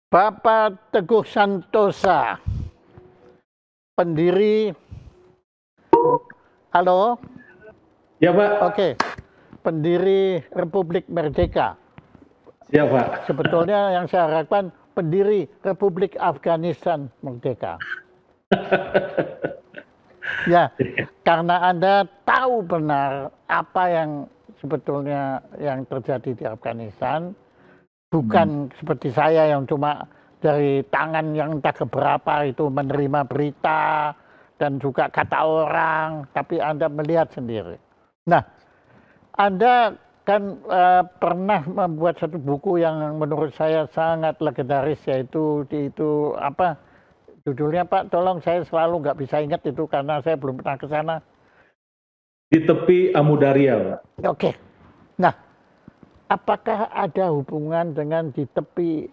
Bapak Teguh Santosa, pendiri, halo, Ya Pak, oke, pendiri Republik Merdeka. ya Pak. Sebetulnya yang saya harapkan pendiri Republik Afghanistan Merdeka. Ya, karena Anda tahu benar apa yang sebetulnya yang terjadi di Afghanistan, bukan seperti saya yang cuma dari tangan yang entah keberapa itu menerima berita dan juga kata orang, tapi Anda melihat sendiri. Nah, Anda kan pernah membuat satu buku yang menurut saya sangat legendaris, yaitu itu apa judulnya Pak? Tolong, saya selalu nggak bisa ingat itu karena saya belum pernah ke sana. Di tepi Amudarya, Pak. Oke. Nah, apakah ada hubungan dengan di tepi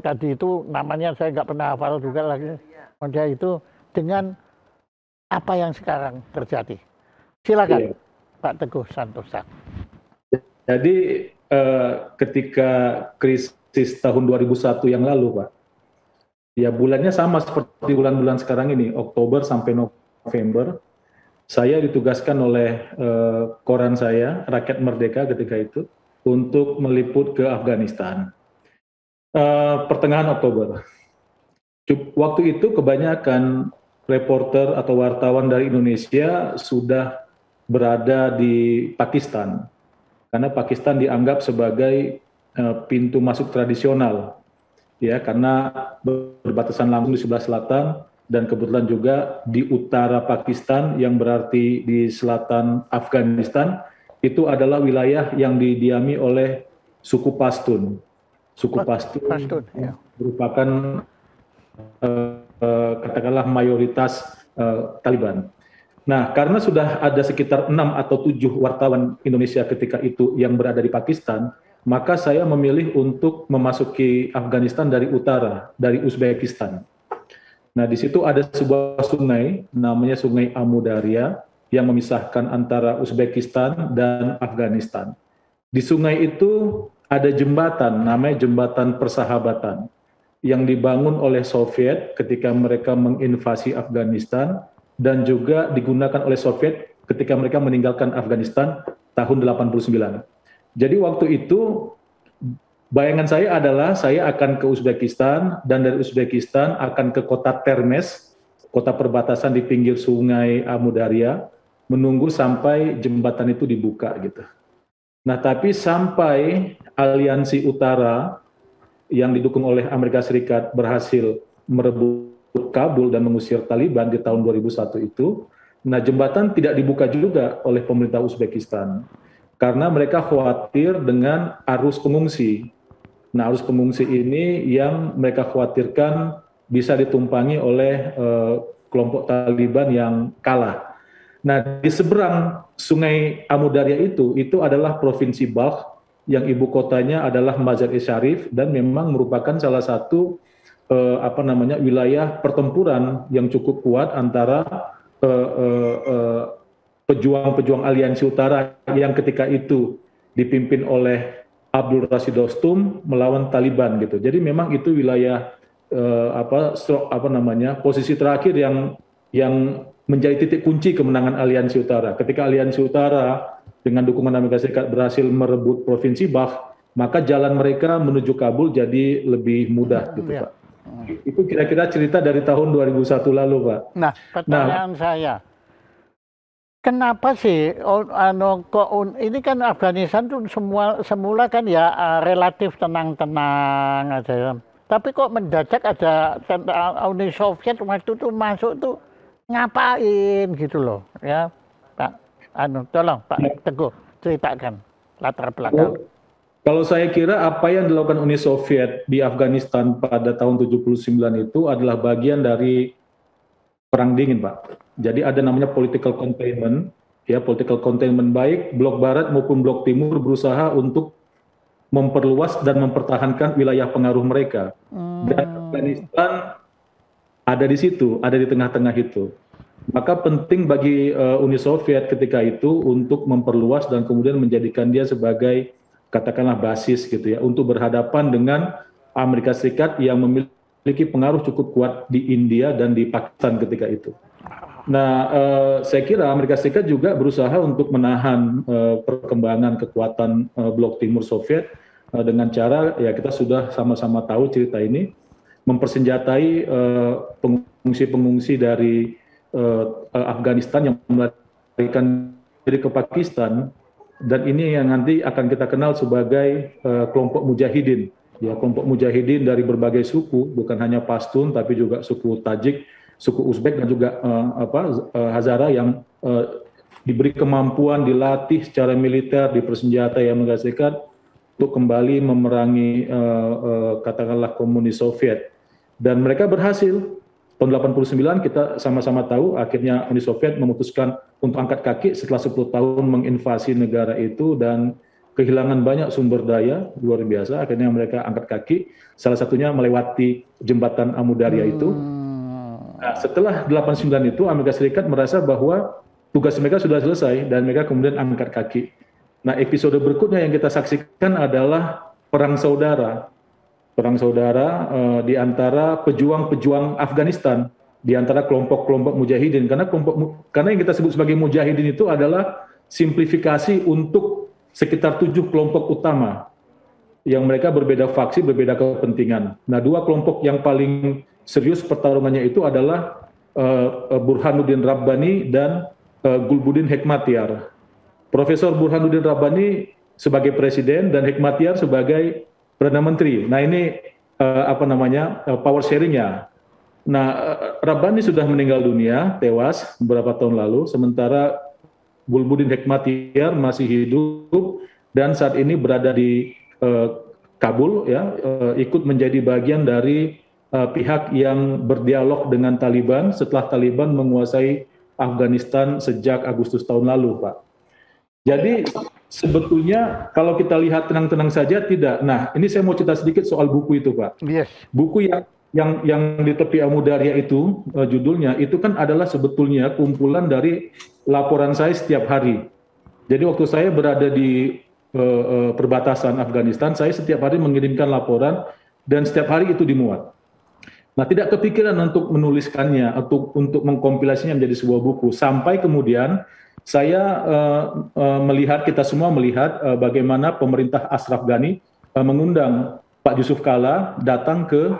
tadi itu namanya saya nggak pernah hafal juga lagi. Dia itu dengan apa yang sekarang terjadi. Silakan, Iya. Pak Teguh Santosa. Jadi ketika krisis tahun 2001 yang lalu, Pak, ya bulannya sama seperti bulan-bulan sekarang ini, Oktober sampai November, saya ditugaskan oleh koran saya, Rakyat Merdeka ketika itu, untuk meliput ke Afghanistan. Pertengahan Oktober. Waktu itu kebanyakan reporter atau wartawan dari Indonesia sudah berada di Pakistan, karena Pakistan dianggap sebagai pintu masuk tradisional, ya, karena berbatasan langsung di sebelah selatan dan kebetulan juga di utara Pakistan yang berarti di selatan Afghanistan itu adalah wilayah yang didiami oleh suku Pashtun. Suku Pashtun Ya. merupakan katakanlah mayoritas Taliban. Nah, karena sudah ada sekitar 6 atau 7 wartawan Indonesia ketika itu yang berada di Pakistan, maka saya memilih untuk memasuki Afghanistan dari utara, dari Uzbekistan. Nah, di situ ada sebuah sungai, namanya Sungai Amudarya, yang memisahkan antara Uzbekistan dan Afghanistan. Di sungai itu ada jembatan, namanya Jembatan Persahabatan, yang dibangun oleh Soviet ketika mereka menginvasi Afghanistan dan juga digunakan oleh Soviet ketika mereka meninggalkan Afghanistan tahun 89. Jadi waktu itu bayangan saya adalah saya akan ke Uzbekistan dan dari Uzbekistan akan ke kota Termez, kota perbatasan di pinggir sungai Amudarya, menunggu sampai jembatan itu dibuka gitu. Nah, tapi sampai Aliansi Utara yang didukung oleh Amerika Serikat berhasil merebut Kabul dan mengusir Taliban di tahun 2001 itu, nah jembatan tidak dibuka juga oleh pemerintah Uzbekistan karena mereka khawatir dengan arus pengungsi. Nah, arus pengungsi ini yang mereka khawatirkan bisa ditumpangi oleh kelompok Taliban yang kalah. Nah, di seberang Sungai Amudarya itu adalah Provinsi Balkh yang ibu kotanya adalah Mazar-i Sharif dan memang merupakan salah satu wilayah pertempuran yang cukup kuat antara pejuang-pejuang Aliansi Utara yang ketika itu dipimpin oleh Abdul Rashid Dostum melawan Taliban gitu. Jadi memang itu wilayah posisi terakhir yang menjadi titik kunci kemenangan Aliansi Utara. Ketika Aliansi Utara dengan dukungan Amerika Serikat berhasil merebut Provinsi Balkh, maka jalan mereka menuju Kabul jadi lebih mudah gitu, Pak. Itu kira-kira cerita dari tahun 2001 lalu, Pak. Nah, pertanyaan saya, kenapa sih ini kan Afghanistan tuh semula kan ya relatif tenang-tenang aja ya. Tapi kok mendadak ada Uni Soviet waktu itu masuk tuh ngapain gitu loh ya, Pak. Tolong Pak Teguh ceritakan latar belakang. Kalau saya kira apa yang dilakukan Uni Soviet di Afghanistan pada tahun 79 itu adalah bagian dari perang dingin, Pak. Jadi ada namanya political containment, ya, political containment baik blok barat maupun blok timur berusaha untuk memperluas dan mempertahankan wilayah pengaruh mereka. Dan Afghanistan ada di situ, ada di tengah-tengah itu. Maka penting bagi Uni Soviet ketika itu untuk memperluas dan kemudian menjadikan dia sebagai katakanlah basis gitu ya, untuk berhadapan dengan Amerika Serikat yang memiliki pengaruh cukup kuat di India dan di Pakistan ketika itu. Nah, saya kira Amerika Serikat juga berusaha untuk menahan perkembangan kekuatan blok timur Soviet dengan cara, ya kita sudah sama-sama tahu cerita ini, mempersenjatai pengungsi-pengungsi dari Afghanistan yang melarikan diri ke Pakistan, dan ini yang nanti akan kita kenal sebagai kelompok mujahidin. Ya, kelompok mujahidin dari berbagai suku, bukan hanya Pashtun, tapi juga suku Tajik, suku Uzbek, dan juga Hazara yang diberi kemampuan, dilatih secara militer, dipersenjatai Amerika Serikat untuk kembali memerangi katakanlah komunis Soviet. Dan mereka berhasil. Tahun 89 kita sama-sama tahu akhirnya Uni Soviet memutuskan untuk angkat kaki setelah 10 tahun menginvasi negara itu dan kehilangan banyak sumber daya luar biasa. Akhirnya mereka angkat kaki, salah satunya melewati jembatan Amudarya itu. Nah, setelah 89 itu Amerika Serikat merasa bahwa tugas mereka sudah selesai dan mereka kemudian angkat kaki. Nah, episode berikutnya yang kita saksikan adalah perang saudara. Perang saudara di antara pejuang-pejuang Afghanistan, di antara kelompok-kelompok mujahidin. Karena yang kita sebut sebagai mujahidin itu adalah simplifikasi untuk sekitar 7 kelompok utama yang mereka berbeda faksi, berbeda kepentingan. Nah, 2 kelompok yang paling serius pertarungannya itu adalah Burhanuddin Rabbani dan Gulbuddin Hekmatyar. Profesor Burhanuddin Rabbani sebagai presiden dan Hekmatyar sebagai Perdana Menteri. Nah, ini power sharing-nya. Nah, Rabbani sudah meninggal dunia, tewas beberapa tahun lalu, sementara Gulbuddin Hekmatyar masih hidup dan saat ini berada di Kabul, ya, ikut menjadi bagian dari pihak yang berdialog dengan Taliban setelah Taliban menguasai Afghanistan sejak Agustus tahun lalu, Pak. Jadi sebetulnya kalau kita lihat tenang-tenang saja tidak. Nah, ini saya mau cerita sedikit soal buku itu, Pak. Yes. Buku yang di tepi Amudarya itu judulnya itu kan adalah sebetulnya kumpulan dari laporan saya setiap hari. Jadi waktu saya berada di perbatasan Afghanistan, saya setiap hari mengirimkan laporan dan setiap hari itu dimuat. Nah, tidak kepikiran untuk menuliskannya, untuk mengkompilasinya menjadi sebuah buku. Sampai kemudian saya melihat, kita semua melihat bagaimana pemerintah Ashraf Ghani mengundang Pak Yusuf Kala datang ke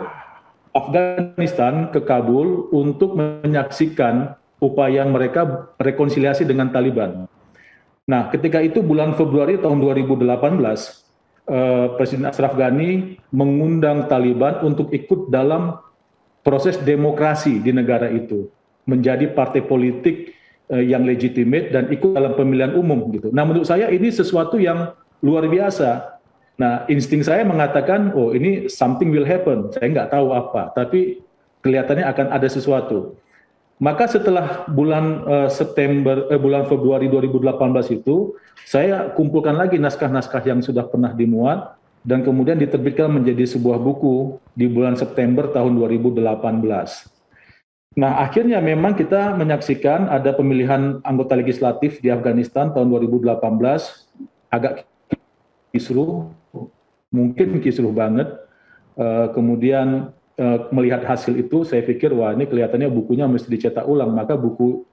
Afghanistan, ke Kabul untuk menyaksikan upaya mereka rekonsiliasi dengan Taliban. Nah, ketika itu bulan Februari tahun 2018, Presiden Ashraf Ghani mengundang Taliban untuk ikut dalam proses demokrasi di negara itu, menjadi partai politik yang legitimate dan ikut dalam pemilihan umum gitu. Nah, menurut saya ini sesuatu yang luar biasa. Nah, insting saya mengatakan, oh ini something will happen. Saya nggak tahu apa, tapi kelihatannya akan ada sesuatu. Maka setelah bulan bulan Februari 2018 itu, saya kumpulkan lagi naskah-naskah yang sudah pernah dimuat dan kemudian diterbitkan menjadi sebuah buku di bulan September tahun 2018. Nah, akhirnya memang kita menyaksikan ada pemilihan anggota legislatif di Afghanistan tahun 2018, agak kisruh, mungkin kisruh banget. Kemudian melihat hasil itu, saya pikir, wah ini kelihatannya bukunya mesti dicetak ulang. Maka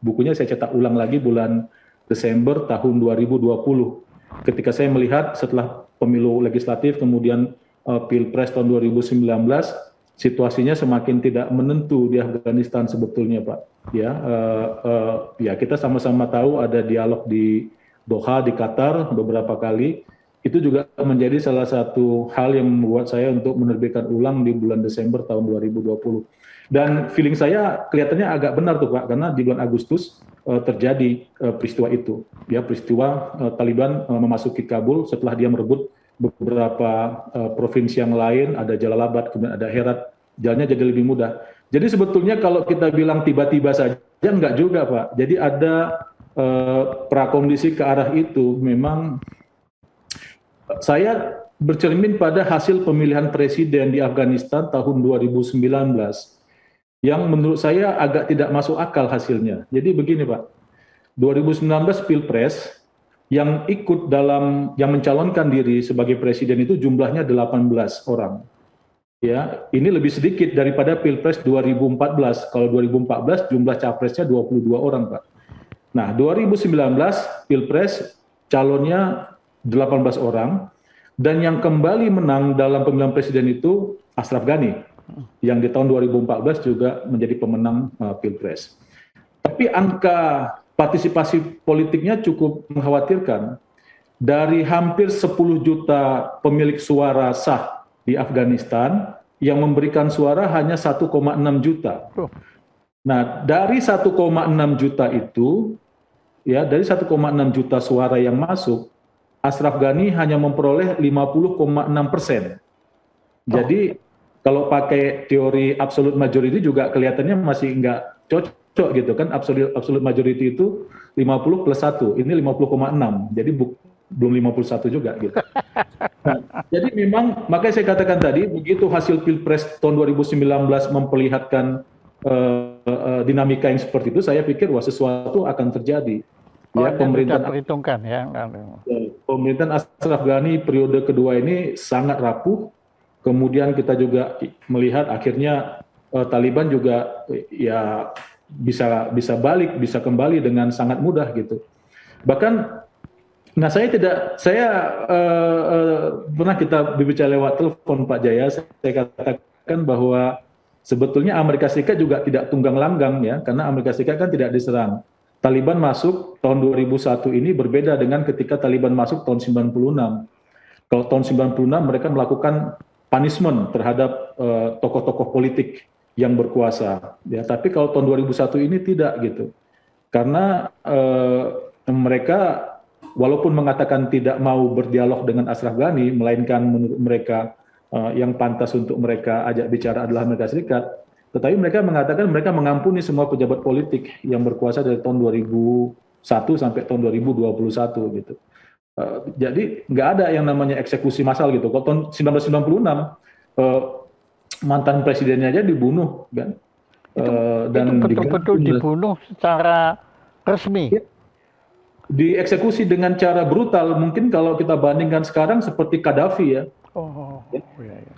bukunya saya cetak ulang lagi bulan Desember tahun 2020. Ketika saya melihat setelah pemilu legislatif, kemudian Pilpres tahun 2019, situasinya semakin tidak menentu di Afghanistan sebetulnya, Pak. Ya, kita sama-sama tahu ada dialog di Doha, di Qatar beberapa kali. Itu juga menjadi salah satu hal yang membuat saya untuk menerbitkan ulang di bulan Desember tahun 2020. Dan feeling saya kelihatannya agak benar tuh, Pak, karena di bulan Agustus terjadi peristiwa itu. Ya, peristiwa Taliban memasuki Kabul setelah dia merebut beberapa provinsi yang lain, ada Jalalabad, kemudian ada Herat, jalannya jadi lebih mudah. Jadi sebetulnya kalau kita bilang tiba-tiba saja, enggak juga, Pak. Jadi ada prakondisi ke arah itu. Memang saya bercermin pada hasil pemilihan presiden di Afghanistan tahun 2019, yang menurut saya agak tidak masuk akal hasilnya. Jadi begini, Pak, 2019 Pilpres, yang ikut yang mencalonkan diri sebagai presiden itu jumlahnya 18 orang. ya, ini lebih sedikit daripada Pilpres 2014. Kalau 2014 jumlah capresnya 22 orang, Pak. Nah, 2019 Pilpres calonnya 18 orang, dan yang kembali menang dalam pemilihan presiden itu Ashraf Ghani, yang di tahun 2014 juga menjadi pemenang Pilpres. Tapi angka partisipasi politiknya cukup mengkhawatirkan. Dari hampir 10 juta pemilik suara sah di Afghanistan, yang memberikan suara hanya 1,6 juta. Nah, dari 1,6 juta itu, ya, dari 1,6 juta suara yang masuk, Ashraf Ghani hanya memperoleh 50,6%. Jadi kalau pakai teori absolute majority juga kelihatannya masih nggak cocok gitu kan. Absolute majority itu 50 plus 1, ini 50,6. Jadi belum 51 juga gitu. Nah, jadi memang makanya saya katakan tadi, begitu hasil Pilpres tahun 2019 memperlihatkan dinamika yang seperti itu, saya pikir wah sesuatu akan terjadi. Ya, pemerintahan Ashraf Ghani periode kedua ini sangat rapuh. Kemudian kita juga melihat akhirnya Taliban juga ya bisa balik, bisa kembali dengan sangat mudah gitu. Bahkan, nah saya pernah kita berbicara lewat telepon Pak Jaya, saya katakan bahwa sebetulnya Amerika Serikat juga tidak tunggang langgang ya, karena Amerika Serikat kan tidak diserang. Taliban masuk tahun 2001 ini berbeda dengan ketika Taliban masuk tahun 96. Kalau tahun 96 mereka melakukan punishment terhadap tokoh-tokoh politik yang berkuasa. Ya, tapi kalau tahun 2001 ini tidak gitu. Karena mereka walaupun mengatakan tidak mau berdialog dengan Ashraf Ghani, melainkan menurut mereka yang pantas untuk mereka ajak bicara adalah Amerika Serikat, tetapi mereka mengatakan mereka mengampuni semua pejabat politik yang berkuasa dari tahun 2001 sampai tahun 2021 gitu. Jadi nggak ada yang namanya eksekusi massal gitu. Kalau tahun 1996 mantan presidennya aja dibunuh kan. Dan betul-betul dibunuh secara resmi. Ya, dieksekusi dengan cara brutal. Mungkin kalau kita bandingkan sekarang seperti Gaddafi ya. Ya.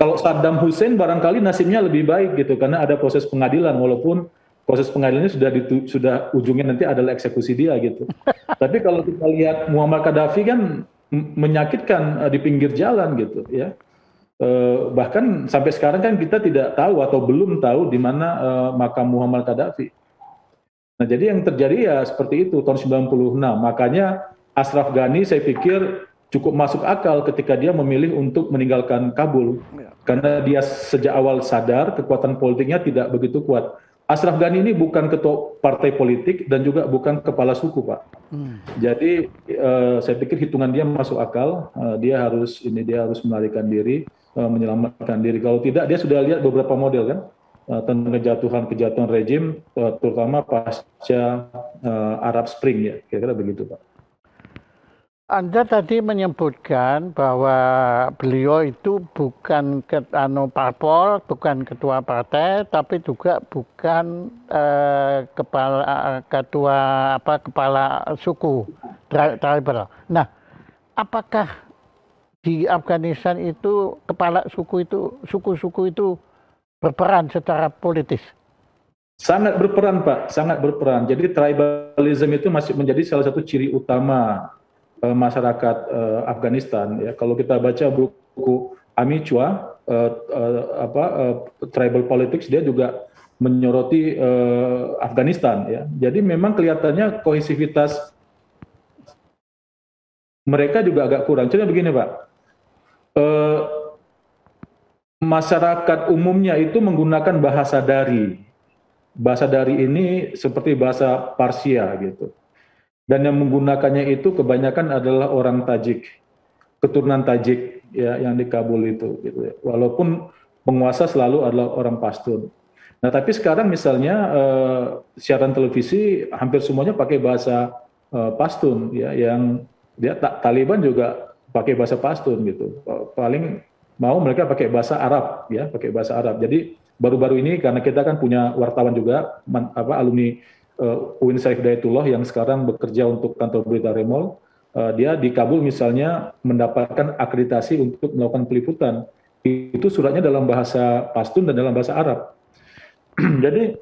Kalau Saddam Hussein barangkali nasibnya lebih baik gitu karena ada proses pengadilan, walaupun proses pengadilannya sudah ujungnya nanti adalah eksekusi dia gitu. Tapi kalau kita lihat Muammar Gaddafi kan menyakitkan di pinggir jalan gitu ya. Bahkan sampai sekarang kan kita tidak tahu atau belum tahu di mana makam Muammar Gaddafi. Nah, jadi yang terjadi ya seperti itu tahun 96. Makanya Ashraf Ghani saya pikir cukup masuk akal ketika dia memilih untuk meninggalkan Kabul. Karena dia sejak awal sadar kekuatan politiknya tidak begitu kuat. Ashraf Ghani ini bukan ketua partai politik dan juga bukan kepala suku, Pak. Jadi saya pikir hitungan dia masuk akal. Dia harus melarikan diri, menyelamatkan diri. Kalau tidak, dia sudah lihat beberapa model kan tentang kejatuhan rejim, terutama pasca Arab Spring ya, kira-kira begitu, Pak. Anda tadi menyebutkan bahwa beliau itu bukan parpol, bukan ketua partai, tapi juga bukan kepala suku tribal. Nah, apakah di Afghanistan itu kepala suku-suku itu berperan secara politis? Sangat berperan, Pak, sangat berperan. Jadi tribalism itu masih menjadi salah satu ciri utama masyarakat Afghanistan ya. Kalau kita baca buku Ami Chua Tribal Politics, dia juga menyoroti Afghanistan ya. Jadi memang kelihatannya kohesivitas mereka juga agak kurang. Contohnya begini, Pak. Masyarakat umumnya itu menggunakan bahasa dari. Bahasa dari ini seperti bahasa Parsia gitu. Dan yang menggunakannya itu kebanyakan adalah orang Tajik, keturunan Tajik ya, yang di Kabul itu gitu ya. Walaupun penguasa selalu adalah orang Pashtun. Nah, tapi sekarang misalnya siaran televisi hampir semuanya pakai bahasa Pashtun ya, yang dia Taliban juga pakai bahasa Pashtun gitu. Paling mau mereka pakai bahasa Arab ya, pakai bahasa Arab. Jadi baru-baru ini karena kita kan punya wartawan juga alumni UIN Syarif Hidayatullah yang sekarang bekerja untuk kantor berita Remol, dia di Kabul misalnya mendapatkan akreditasi untuk melakukan peliputan itu suratnya dalam bahasa Pashtun dan dalam bahasa Arab. Jadi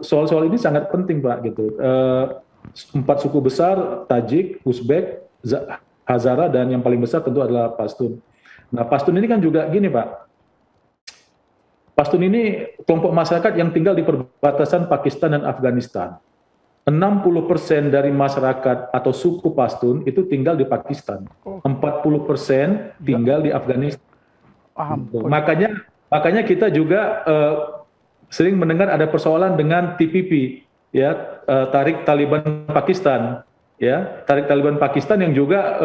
soal-soal ini sangat penting Pak gitu. 4 suku besar, Tajik, Uzbek, Hazara, dan yang paling besar tentu adalah Pashtun. Nah Pashtun ini kan juga gini Pak, Pashtun ini kelompok masyarakat yang tinggal di perbatasan Pakistan dan Afghanistan. 60% dari masyarakat atau suku Pashtun itu tinggal di Pakistan, 40% tinggal di Afghanistan. Makanya kita juga sering mendengar ada persoalan dengan TPP, ya, Tarik Taliban Pakistan, ya, Tarik Taliban Pakistan yang juga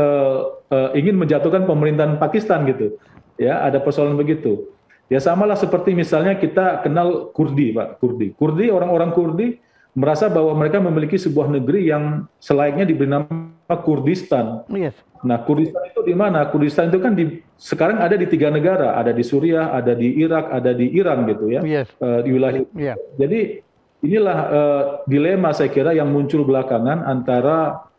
ingin menjatuhkan pemerintahan Pakistan gitu, ya, ada persoalan begitu. Ya samalah seperti misalnya kita kenal Kurdi, Pak, Kurdi, orang-orang Kurdi merasa bahwa mereka memiliki sebuah negeri yang selayaknya diberi nama Kurdistan. Yes. Nah, Kurdistan itu di mana? Kurdistan itu kan sekarang ada di 3 negara, ada di Suriah, ada di Irak, ada di Iran gitu ya, Yes. Di wilayah. Yeah. Jadi inilah dilema saya kira yang muncul belakangan antara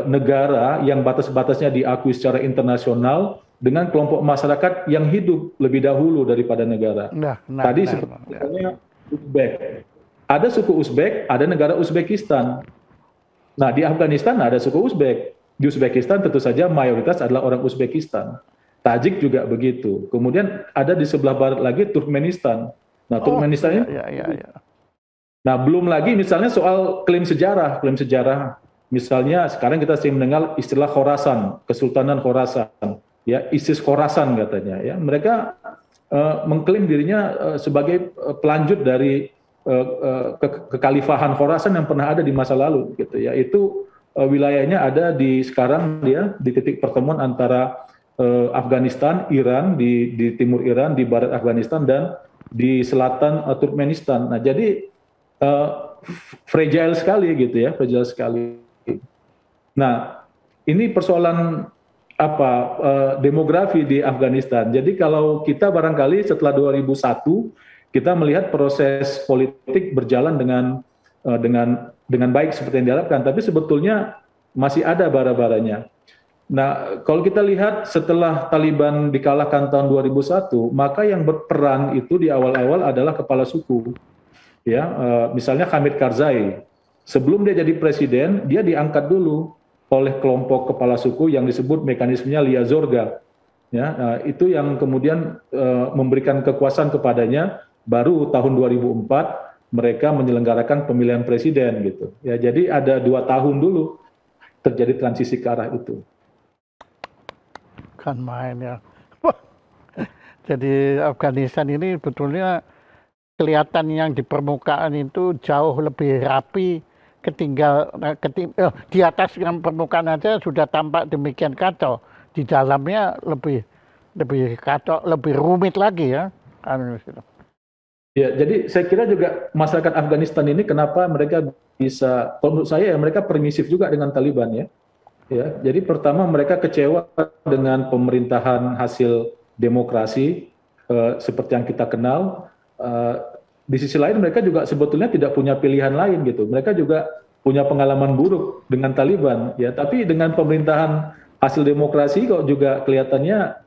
negara yang batas-batasnya diakui secara internasional dengan kelompok masyarakat yang hidup lebih dahulu daripada negara. Tadi sepertinya Uzbek. Ada suku Uzbek, ada negara Uzbekistan. Nah, di Afghanistan ada suku Uzbek. Di Uzbekistan tentu saja mayoritas adalah orang Uzbekistan. Tajik juga begitu. Kemudian ada di sebelah barat lagi Turkmenistan. Nah, Turkmenistan ini. Nah, belum lagi misalnya soal klaim sejarah. Misalnya sekarang kita sering mendengar istilah Khorasan, Kesultanan Khorasan. Ya, ISIS Khorasan katanya. Ya, mereka mengklaim dirinya sebagai pelanjut dari kekhalifahan Khorasan yang pernah ada di masa lalu. Gitu ya, itu wilayahnya ada sekarang dia di titik pertemuan antara Afghanistan, Iran di timur Iran, di barat Afghanistan dan di selatan Turkmenistan. Nah, jadi fragile sekali gitu ya, fragile sekali. Nah, ini persoalan demografi di Afghanistan. Jadi kalau kita barangkali setelah 2001 kita melihat proses politik berjalan dengan baik seperti yang diharapkan, tapi sebetulnya masih ada bara-baranya. Nah, kalau kita lihat setelah Taliban dikalahkan tahun 2001, maka yang berperan itu di awal-awal adalah kepala suku. Ya, misalnya Hamid Karzai. Sebelum dia jadi presiden, dia diangkat dulu oleh kelompok kepala suku yang disebut mekanismenya Lia Zorga. Ya, itu yang kemudian memberikan kekuasaan kepadanya. Baru tahun 2004 mereka menyelenggarakan pemilihan presiden gitu. Ya, jadi ada 2 tahun dulu terjadi transisi ke arah itu. Kan main ya. Jadi Afghanistan ini betulnya kelihatan yang di permukaan itu jauh lebih rapi di atas yang permukaan aja sudah tampak demikian kacau. Di dalamnya lebih kacau, lebih rumit lagi ya. Ya, jadi saya kira juga masyarakat Afghanistan ini kenapa mereka bisa, menurut saya ya mereka permisif juga dengan Taliban ya. Ya, jadi pertama mereka kecewa dengan pemerintahan hasil demokrasi seperti yang kita kenal. Di sisi lain mereka juga sebetulnya tidak punya pilihan lain gitu. Mereka juga punya pengalaman buruk dengan Taliban ya, tapi dengan pemerintahan hasil demokrasi kok juga kelihatannya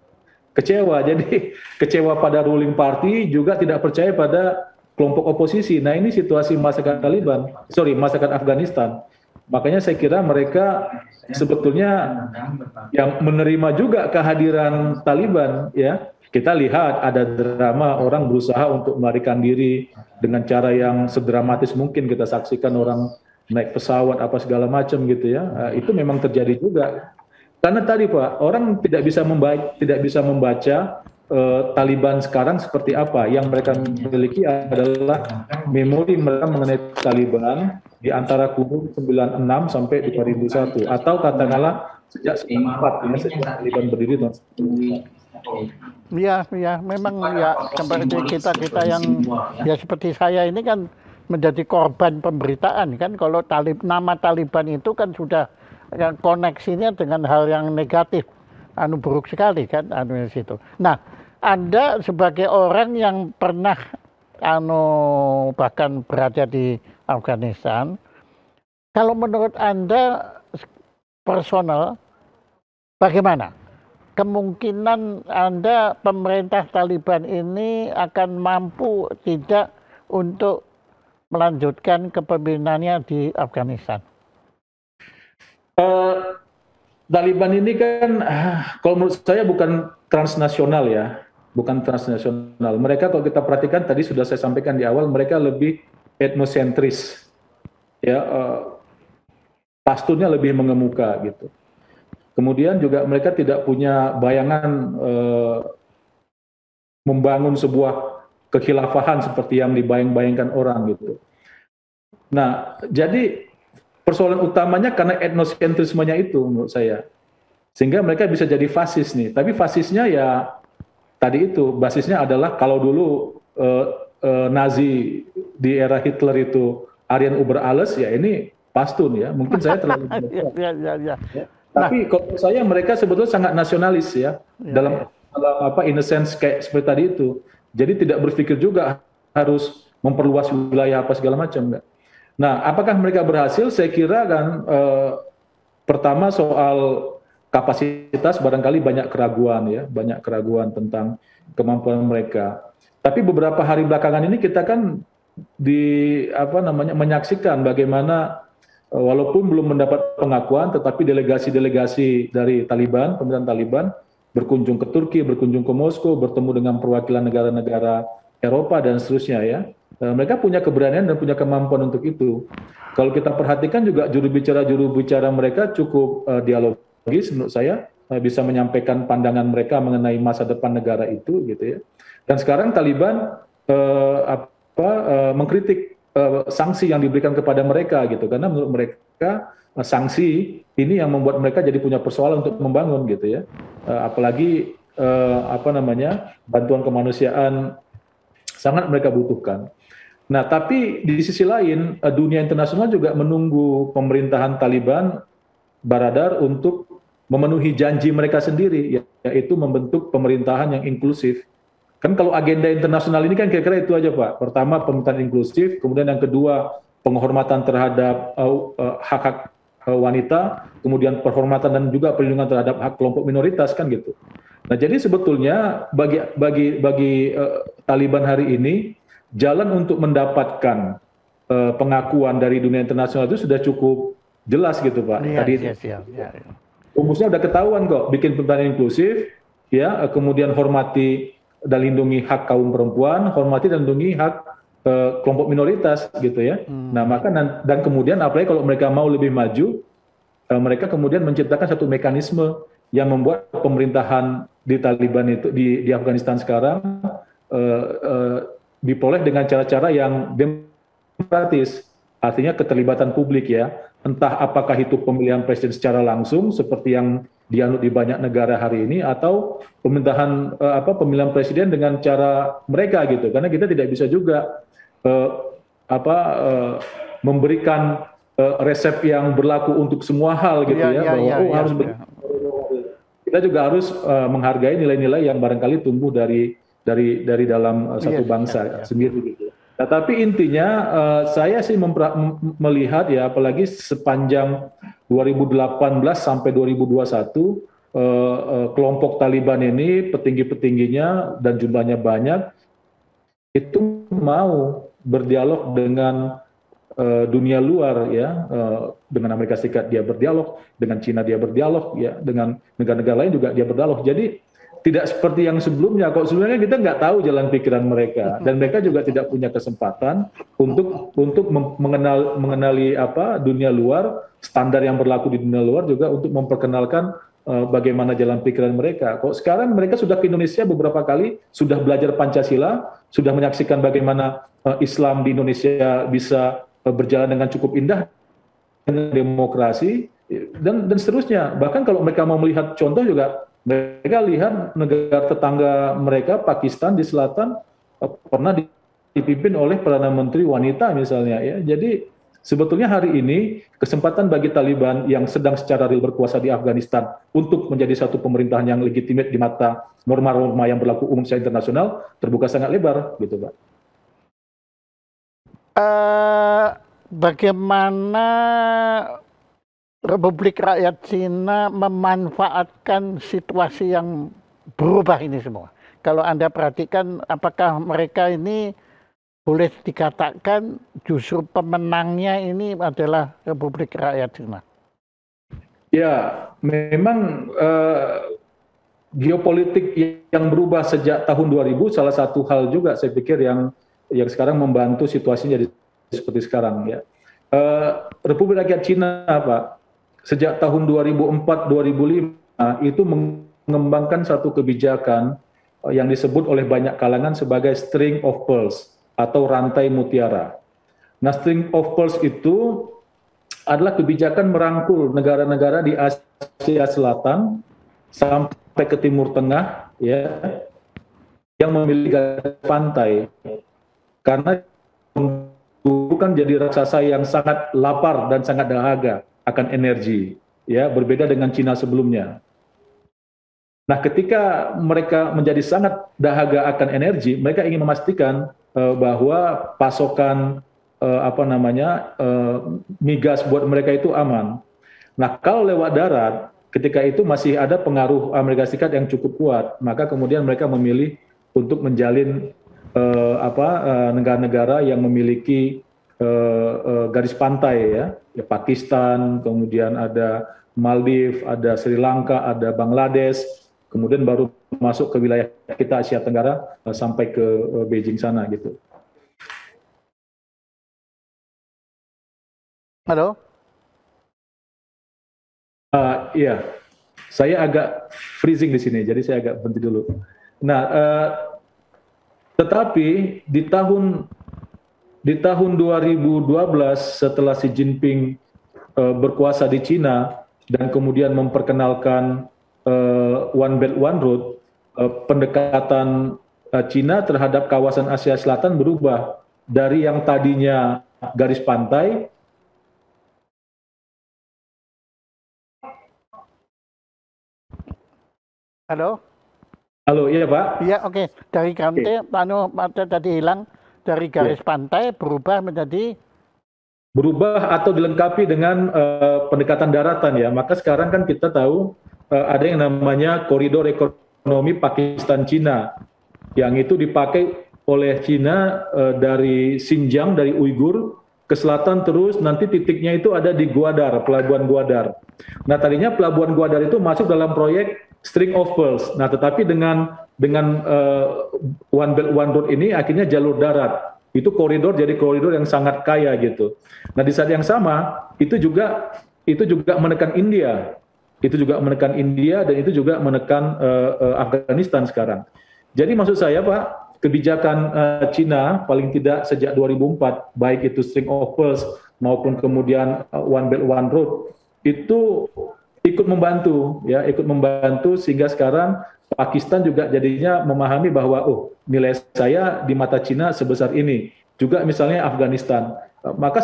kecewa. Jadi kecewa pada ruling party, juga tidak percaya pada kelompok oposisi. Nah, ini situasi masyarakat masyarakat Afghanistan. Makanya saya kira mereka sebetulnya yang menerima juga kehadiran Taliban ya. Kita lihat ada drama orang berusaha untuk melarikan diri dengan cara yang sedramatis mungkin, kita saksikan orang naik pesawat apa segala macam gitu ya. Itu memang terjadi juga. Karena tadi Pak, orang tidak bisa membaca Taliban sekarang seperti apa. Yang mereka miliki adalah memori mereka mengenai Taliban di antara kurun 96 sampai 2001, atau katakanlah sejak 1994 ya, sejak Taliban berdiri tahun 1994. Ya, memang ya seperti kita yang ya seperti saya ini kan menjadi korban pemberitaan kan. Kalau nama Taliban itu kan sudah koneksinya dengan hal yang negatif, buruk sekali kan, di situ. Nah, Anda sebagai orang yang pernah bahkan berada di Afghanistan, kalau menurut Anda personal bagaimana? kemungkinan Anda pemerintah Taliban ini akan mampu tidak untuk melanjutkan kepemimpinannya di Afghanistan? Taliban ini kan, kalau menurut saya bukan transnasional ya, bukan transnasional. Mereka kalau kita perhatikan tadi sudah saya sampaikan di awal, mereka lebih etnosentris, ya, pastunnya lebih mengemuka gitu. Kemudian juga mereka tidak punya bayangan membangun sebuah kekhilafahan seperti yang dibayang-bayangkan orang gitu. Nah, jadi persoalan utamanya karena etnosentrismenya itu menurut saya. Sehingga mereka bisa jadi fasis nih. Tapi fasisnya ya tadi itu, basisnya adalah kalau dulu Nazi di era Hitler itu Aryan über alles, ya ini Pashtun ya. Mungkin saya terlalu Ya. Tapi kalau saya mereka sebetulnya sangat nasionalis ya, dalam apa in a sense kayak seperti tadi itu. Jadi tidak berpikir juga harus memperluas wilayah apa segala macam enggak. Nah, apakah mereka berhasil? Saya kira kan pertama soal kapasitas barangkali banyak keraguan ya, banyak keraguan tentang kemampuan mereka. Tapi beberapa hari belakangan ini kita kan menyaksikan bagaimana walaupun belum mendapat pengakuan, tetapi delegasi-delegasi dari Taliban, pemerintahan Taliban, berkunjung ke Turki, berkunjung ke Moskow, bertemu dengan perwakilan negara-negara Eropa dan seterusnya ya. Mereka punya keberanian dan punya kemampuan untuk itu. Kalau kita perhatikan juga juru bicara mereka cukup dialogis menurut saya, bisa menyampaikan pandangan mereka mengenai masa depan negara itu gitu ya. Dan sekarang Taliban mengkritik sanksi yang diberikan kepada mereka gitu, karena menurut mereka sanksi ini yang membuat mereka jadi punya persoalan untuk membangun gitu ya, apalagi bantuan kemanusiaan sangat mereka butuhkan. Nah, tapi di sisi lain dunia internasional juga menunggu pemerintahan Taliban Baradar untuk memenuhi janji mereka sendiri, yaitu membentuk pemerintahan yang inklusif. Kan kalau agenda internasional ini kan kira-kira itu aja Pak. Pertama pemerintahan inklusif, kemudian yang kedua penghormatan terhadap hak-hak wanita, kemudian penghormatan dan juga perlindungan terhadap hak kelompok minoritas kan gitu. Nah jadi sebetulnya bagi Taliban hari ini jalan untuk mendapatkan pengakuan dari dunia internasional itu sudah cukup jelas gitu Pak. Rumusnya udah ketahuan kok, bikin pemerintahan inklusif, ya, kemudian hormati dan lindungi hak kaum perempuan, hormati dan lindungi hak kelompok minoritas gitu ya. Nah maka dan kemudian apalagi kalau mereka mau lebih maju, mereka kemudian menciptakan satu mekanisme yang membuat pemerintahan di Taliban itu di Afghanistan sekarang diperoleh dengan cara-cara yang demokratis, artinya keterlibatan publik ya. Entah apakah itu pemilihan presiden secara langsung seperti yang dianut di banyak negara hari ini, atau pemilihan presiden dengan cara mereka gitu, karena kita tidak bisa juga memberikan resep yang berlaku untuk semua hal gitu harus kita juga harus menghargai nilai-nilai yang barangkali tumbuh dari dalam satu bangsa sendiri gitu. Nah, tapi intinya saya sih melihat ya, apalagi sepanjang 2018 sampai 2021 kelompok Taliban ini petinggi-petingginya dan jumlahnya banyak itu mau berdialog dengan dunia luar ya, dengan Amerika Serikat dia berdialog, dengan Cina dia berdialog ya, dengan negara-negara lain juga dia berdialog. Jadi tidak seperti yang sebelumnya. Kok sebenarnya kita nggak tahu jalan pikiran mereka, dan mereka juga tidak punya kesempatan untuk mengenali dunia luar, standar yang berlaku di dunia luar juga untuk memperkenalkan bagaimana jalan pikiran mereka. Kok sekarang mereka sudah ke Indonesia beberapa kali, sudah belajar Pancasila, sudah menyaksikan bagaimana Islam di Indonesia bisa berjalan dengan cukup indah, dengan demokrasi dan seterusnya. Bahkan kalau mereka mau melihat contoh juga, mereka lihat negara tetangga mereka, Pakistan di selatan, pernah dipimpin oleh Perdana Menteri wanita misalnya ya. Jadi sebetulnya hari ini kesempatan bagi Taliban yang sedang secara real berkuasa di Afghanistan untuk menjadi satu pemerintahan yang legitimate di mata norma-norma yang berlaku umum secara internasional terbuka sangat lebar gitu Pak. Bagaimana Republik Rakyat Cina memanfaatkan situasi yang berubah ini semua. Kalau Anda perhatikan, apakah mereka ini boleh dikatakan justru pemenangnya ini adalah Republik Rakyat Cina? Ya, memang geopolitik yang berubah sejak tahun 2000 salah satu hal juga saya pikir yang sekarang membantu situasinya jadi seperti sekarang ya. Republik Rakyat Cina Pak, sejak tahun 2004-2005 itu mengembangkan satu kebijakan yang disebut oleh banyak kalangan sebagai string of pearls atau rantai mutiara. Nah, string of pearls itu adalah kebijakan merangkul negara-negara di Asia Selatan sampai ke Timur Tengah ya yang memiliki garis pantai, karena bukan jadi raksasa yang sangat lapar dan sangat dahaga akan energi ya, berbeda dengan Cina sebelumnya. Nah, ketika mereka menjadi sangat dahaga akan energi, mereka ingin memastikan bahwa pasokan migas buat mereka itu aman. Nah, kalau lewat darat, ketika itu masih ada pengaruh Amerika Serikat yang cukup kuat, maka kemudian mereka memilih untuk menjalin negara-negara yang memiliki garis pantai ya, Pakistan, kemudian ada Maldives, ada Sri Lanka, ada Bangladesh, kemudian baru masuk ke wilayah kita Asia Tenggara sampai ke Beijing sana gitu. Halo? Iya, saya agak freezing di sini, jadi saya agak berhenti dulu. Nah, tetapi di tahun 2012 setelah Xi Jinping berkuasa di Cina dan kemudian memperkenalkan One Belt One Road, pendekatan Cina terhadap kawasan Asia Selatan berubah dari yang tadinya garis pantai. Halo? Halo, iya Pak? Iya, oke. Dari Kante, tadi hilang, dari garis pantai berubah atau dilengkapi dengan pendekatan daratan ya. Maka sekarang kan kita tahu ada yang namanya koridor ekonomi Pakistan-Cina, yang itu dipakai oleh Cina dari Xinjiang, dari Uighur ke selatan, terus nanti titiknya itu ada di Gwadar, Pelabuhan Gwadar. Nah, tadinya Pelabuhan Gwadar itu masuk dalam proyek string of pearls. Nah, tetapi dengan One Belt One Road ini akhirnya jalur darat. Itu koridor jadi koridor yang sangat kaya gitu. Nah, di saat yang sama itu juga menekan India. Itu juga menekan India dan itu juga menekan Afghanistan sekarang. Jadi maksud saya Pak, kebijakan Cina paling tidak sejak 2004, baik itu string of pearls maupun kemudian One Belt One Road, itu ikut membantu sehingga sekarang Pakistan juga jadinya memahami bahwa nilai saya di mata Cina sebesar ini. Juga misalnya Afghanistan. Maka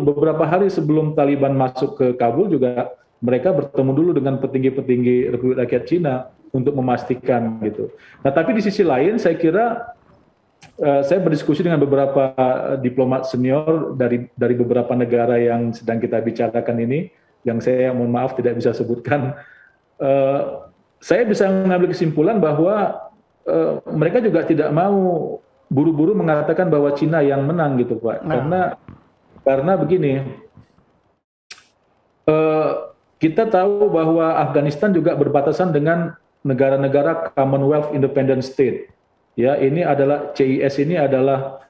beberapa hari sebelum Taliban masuk ke Kabul juga mereka bertemu dulu dengan petinggi-petinggi Republik Rakyat Cina untuk memastikan gitu. Nah, tapi di sisi lain saya kira saya berdiskusi dengan beberapa diplomat senior dari beberapa negara yang sedang kita bicarakan ini, yang saya mohon maaf tidak bisa sebutkan. Saya bisa mengambil kesimpulan bahwa mereka juga tidak mau buru-buru mengatakan bahwa Cina yang menang gitu Pak. Karena begini, kita tahu bahwa Afghanistan juga berbatasan dengan negara-negara Commonwealth Independent State. Ya, ini adalah CIS, ini adalah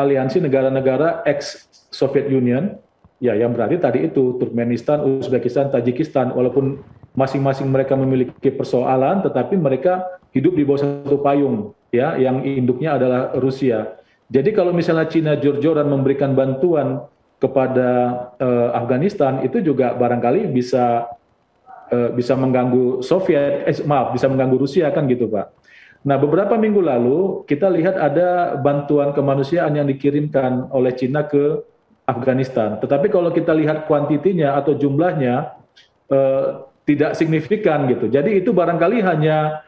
aliansi negara-negara ex Soviet Union. Ya, yang berarti tadi itu Turkmenistan, Uzbekistan, Tajikistan, walaupun masing-masing mereka memiliki persoalan, tetapi mereka hidup di bawah satu payung, ya, yang induknya adalah Rusia. Jadi kalau misalnya Cina jor-joran memberikan bantuan kepada Afghanistan, itu juga barangkali bisa mengganggu bisa mengganggu Rusia kan gitu Pak. Nah, beberapa minggu lalu kita lihat ada bantuan kemanusiaan yang dikirimkan oleh Cina ke Afghanistan. Tetapi kalau kita lihat kuantitinya atau jumlahnya tidak signifikan gitu. Jadi itu barangkali hanya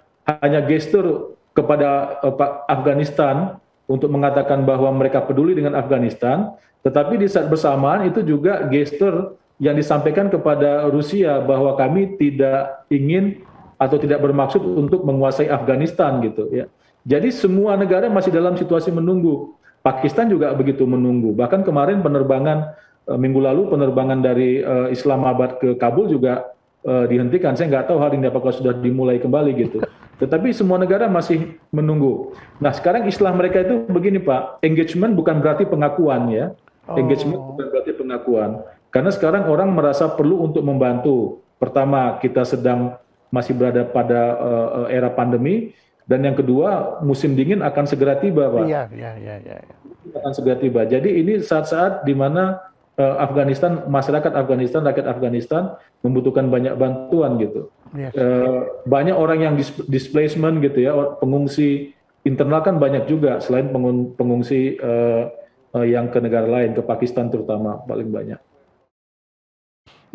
gestur kepada Afghanistan untuk mengatakan bahwa mereka peduli dengan Afghanistan, tetapi di saat bersamaan itu juga gestur yang disampaikan kepada Rusia bahwa kami tidak ingin atau tidak bermaksud untuk menguasai Afghanistan gitu ya. Jadi semua negara masih dalam situasi menunggu. Pakistan juga begitu menunggu. Bahkan kemarin penerbangan minggu lalu penerbangan dari Islamabad ke Kabul juga dihentikan. Saya nggak tahu hari ini apakah sudah dimulai kembali gitu. Tetapi semua negara masih menunggu. Nah sekarang istilah mereka itu begini Pak, engagement bukan berarti pengakuan ya. Engagement bukan berarti pengakuan. Karena sekarang orang merasa perlu untuk membantu. Pertama, kita sedang masih berada pada era pandemi. Dan yang kedua, musim dingin akan segera tiba, Pak. Iya. Akan segera tiba. Jadi ini saat-saat di mana masyarakat Afghanistan, rakyat Afghanistan membutuhkan banyak bantuan gitu. Yes. Banyak orang yang displacement gitu ya, pengungsi internal kan banyak juga selain pengungsi yang ke negara lain, ke Pakistan terutama paling banyak.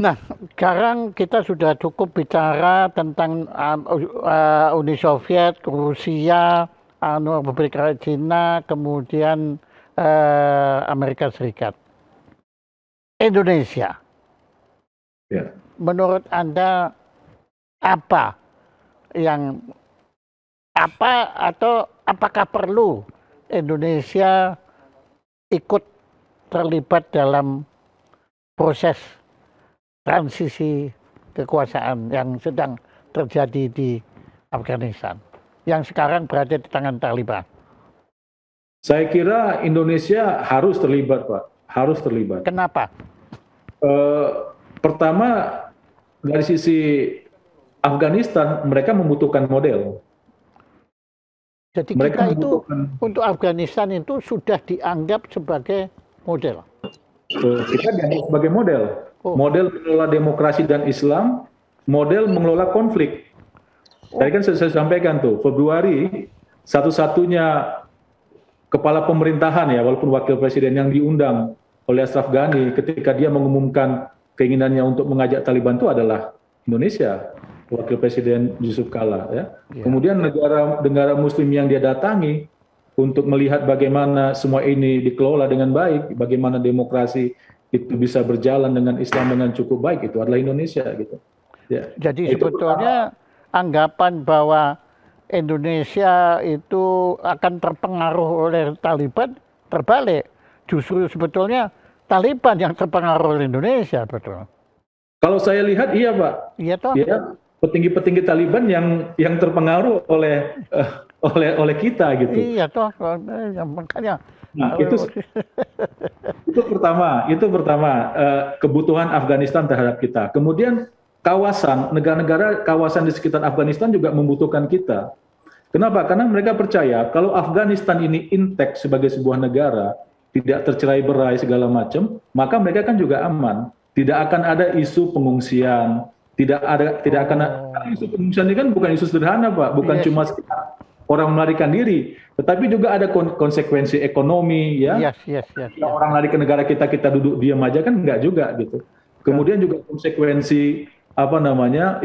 Nah, sekarang kita sudah cukup bicara tentang Uni Soviet, Rusia, Republik Rakyat Cina, kemudian Amerika Serikat. Indonesia. Ya. Menurut Anda apa atau apakah perlu Indonesia ikut terlibat dalam proses transisi kekuasaan yang sedang terjadi di Afghanistan, yang sekarang berada di tangan Taliban? Saya kira Indonesia harus terlibat, Pak. Harus terlibat. Kenapa? Pertama, dari sisi Afghanistan, mereka membutuhkan model. Jadi mereka kita itu untuk Afghanistan itu sudah dianggap sebagai model. Kita dianggap sebagai model. Model mengelola demokrasi dan Islam, model mengelola konflik. Tadi kan saya sampaikan tuh, Februari satu-satunya kepala pemerintahan ya, walaupun wakil presiden yang diundang oleh Ashraf Ghani ketika dia mengumumkan keinginannya untuk mengajak Taliban itu adalah Indonesia, wakil presiden Yusuf Kala ya. Kemudian negara Muslim yang dia datangi untuk melihat bagaimana semua ini dikelola dengan baik, bagaimana demokrasi itu bisa berjalan dengan Islam dengan cukup baik, itu adalah Indonesia gitu. Ya. Jadi sebetulnya anggapan bahwa Indonesia itu akan terpengaruh oleh Taliban terbalik. Justru sebetulnya Taliban yang terpengaruh oleh Indonesia, betul. Kalau saya lihat iya Pak. Iya toh. Ya, petinggi-petinggi Taliban yang terpengaruh oleh kita gitu. Iya toh, makanya. Nah, itu pertama kebutuhan Afghanistan terhadap kita. Kemudian negara-negara kawasan di sekitar Afghanistan juga membutuhkan kita. Kenapa? Karena mereka percaya kalau Afghanistan ini intact sebagai sebuah negara, tidak tercerai-berai segala macam, maka mereka kan juga aman. Tidak akan ada isu pengungsian, tidak akan isu pengungsian ini kan bukan isu sederhana Pak, bukan cuma orang melarikan diri, tetapi juga ada konsekuensi ekonomi ya. Orang lari ke negara kita duduk diam aja kan enggak juga gitu. Kemudian juga konsekuensi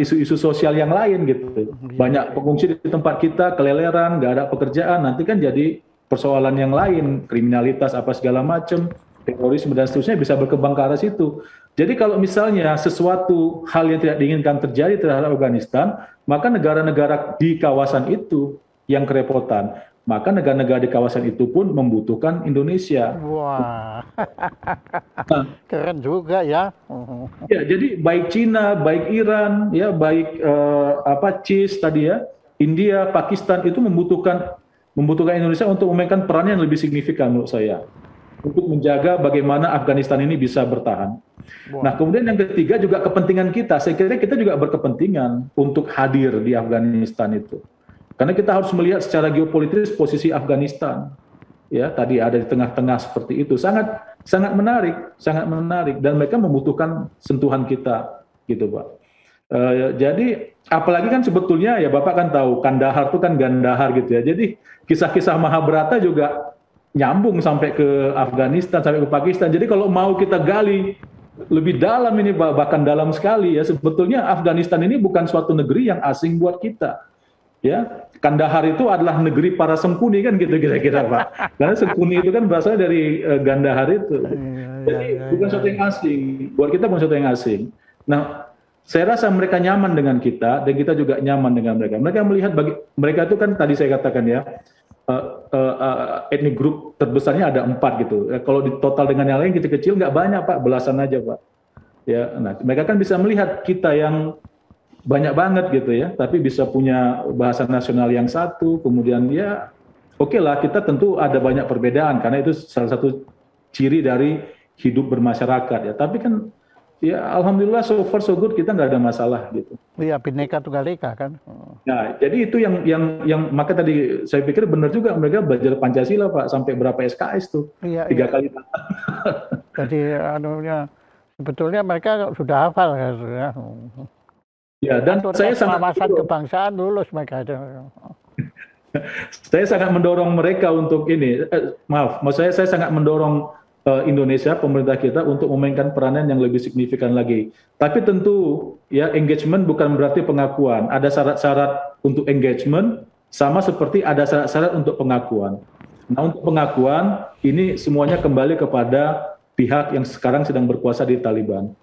isu-isu sosial yang lain gitu. Banyak pengungsi di tempat kita keleleran, nggak ada pekerjaan, nanti kan jadi persoalan yang lain, kriminalitas apa segala macam, terorisme dan seterusnya bisa berkembang ke arah situ. Jadi kalau misalnya sesuatu hal yang tidak diinginkan terjadi terhadap Afghanistan, maka negara-negara di kawasan itu yang kerepotan. Maka negara-negara di kawasan itu pun membutuhkan Indonesia. Wah, keren juga ya. Ya, jadi baik Cina, baik Iran, ya baik CIS tadi ya, India, Pakistan itu membutuhkan Indonesia untuk memainkan peran yang lebih signifikan menurut saya untuk menjaga bagaimana Afghanistan ini bisa bertahan. Wow. Nah, kemudian yang ketiga juga kepentingan kita. Saya kira kita juga berkepentingan untuk hadir di Afghanistan itu. Karena kita harus melihat secara geopolitis posisi Afghanistan. Ya, tadi ada di tengah-tengah seperti itu. Sangat menarik dan mereka membutuhkan sentuhan kita gitu, Pak. Jadi apalagi kan sebetulnya ya Bapak kan tahu Kandahar itu kan Gandahar gitu ya. Jadi kisah-kisah Mahabharata juga nyambung sampai ke Afghanistan, sampai ke Pakistan. Jadi kalau mau kita gali lebih dalam ini bahkan dalam sekali ya, sebetulnya Afghanistan ini bukan suatu negeri yang asing buat kita. Ya, Kandahar itu adalah negeri para Sengkuni kan gitu kira-kira Pak. Karena Sengkuni itu kan berasal dari Gandahar itu. Jadi bukan sesuatu yang asing, buat kita bukan sesuatu yang asing. Nah, saya rasa mereka nyaman dengan kita dan kita juga nyaman dengan mereka. Mereka melihat mereka itu kan tadi saya katakan ya, etnik grup terbesarnya ada 4 gitu. Kalau di total dengan yang lain kecil-kecil nggak banyak Pak, belasan aja Pak. Ya, nah mereka kan bisa melihat kita yang banyak banget gitu ya, tapi bisa punya bahasa nasional yang satu, kemudian ya oke lah, kita tentu ada banyak perbedaan karena itu salah satu ciri dari hidup bermasyarakat ya. Tapi kan ya alhamdulillah so far so good, kita nggak ada masalah gitu. Iya, Bhinneka Tunggal Ika kan. Nah, jadi itu yang maka tadi saya pikir benar juga mereka belajar Pancasila Pak, sampai berapa SKS tuh? Iya, 3 kali. Jadi anunya sebetulnya mereka sudah hafal ya. Ya, dan saya sangat kebangsaan lulus mereka itu. Saya sangat mendorong mereka untuk ini, maksud saya sangat mendorong Indonesia, pemerintah kita untuk memainkan peranan yang lebih signifikan lagi. Tapi tentu ya engagement bukan berarti pengakuan. Ada syarat-syarat untuk engagement sama seperti ada syarat-syarat untuk pengakuan. Nah, untuk pengakuan ini semuanya kembali kepada pihak yang sekarang sedang berkuasa di Taliban,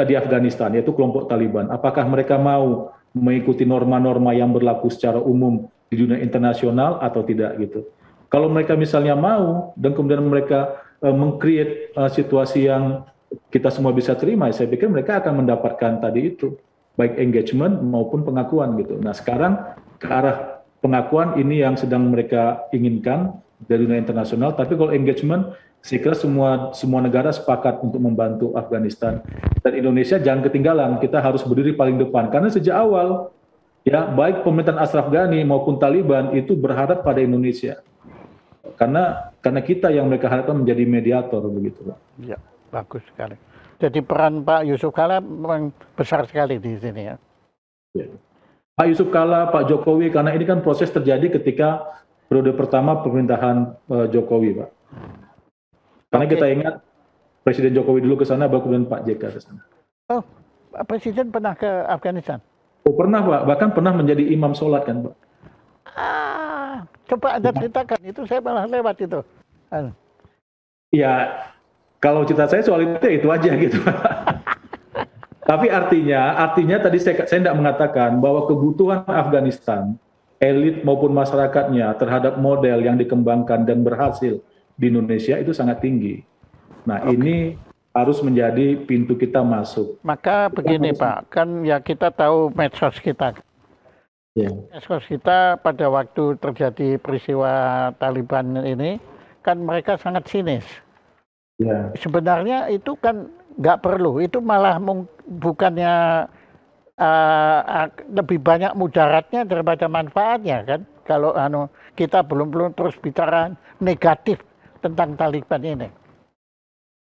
di Afghanistan, yaitu kelompok Taliban. Apakah mereka mau mengikuti norma-norma yang berlaku secara umum di dunia internasional atau tidak gitu. Kalau mereka misalnya mau dan kemudian mereka meng-create situasi yang kita semua bisa terima, saya pikir mereka akan mendapatkan tadi itu, baik engagement maupun pengakuan gitu. Nah, sekarang ke arah pengakuan ini yang sedang mereka inginkan dari dunia internasional, tapi kalau engagement saya kira semua negara sepakat untuk membantu Afghanistan, dan Indonesia jangan ketinggalan, kita harus berdiri paling depan karena sejak awal ya baik pemerintahan Ashraf Ghani maupun Taliban itu berharap pada Indonesia karena kita yang mereka harapkan menjadi mediator begitu Pak. Ya, bagus sekali. Jadi peran Pak Yusuf Kala memang besar sekali di sini ya. Ya. Pak Yusuf Kala, Pak Jokowi, karena ini kan proses terjadi ketika periode pertama pemerintahan Jokowi Pak. Karena kita ingat Presiden Jokowi dulu ke sana, baru kemudian Pak JK ke sana. Oh, Presiden pernah ke Afghanistan? Oh pernah Pak, bahkan pernah menjadi imam sholat kan Pak. Coba Anda ceritakan, itu saya malah lewat itu. Ya, kalau cerita saya soal itu aja gitu Pak. Tapi artinya tadi saya tidak mengatakan bahwa kebutuhan Afghanistan, elit maupun masyarakatnya terhadap model yang dikembangkan dan berhasil di Indonesia itu sangat tinggi. Nah, ini harus menjadi pintu kita masuk. Maka begini Pak, kan ya kita tahu medsos kita. Yeah. Medsos kita pada waktu terjadi peristiwa Taliban ini, kan mereka sangat sinis. Yeah. Sebenarnya itu kan nggak perlu, itu malah bukannya lebih banyak mudaratnya daripada manfaatnya kan. Kalau kita belum terus bicara negatif tentang Taliban ini.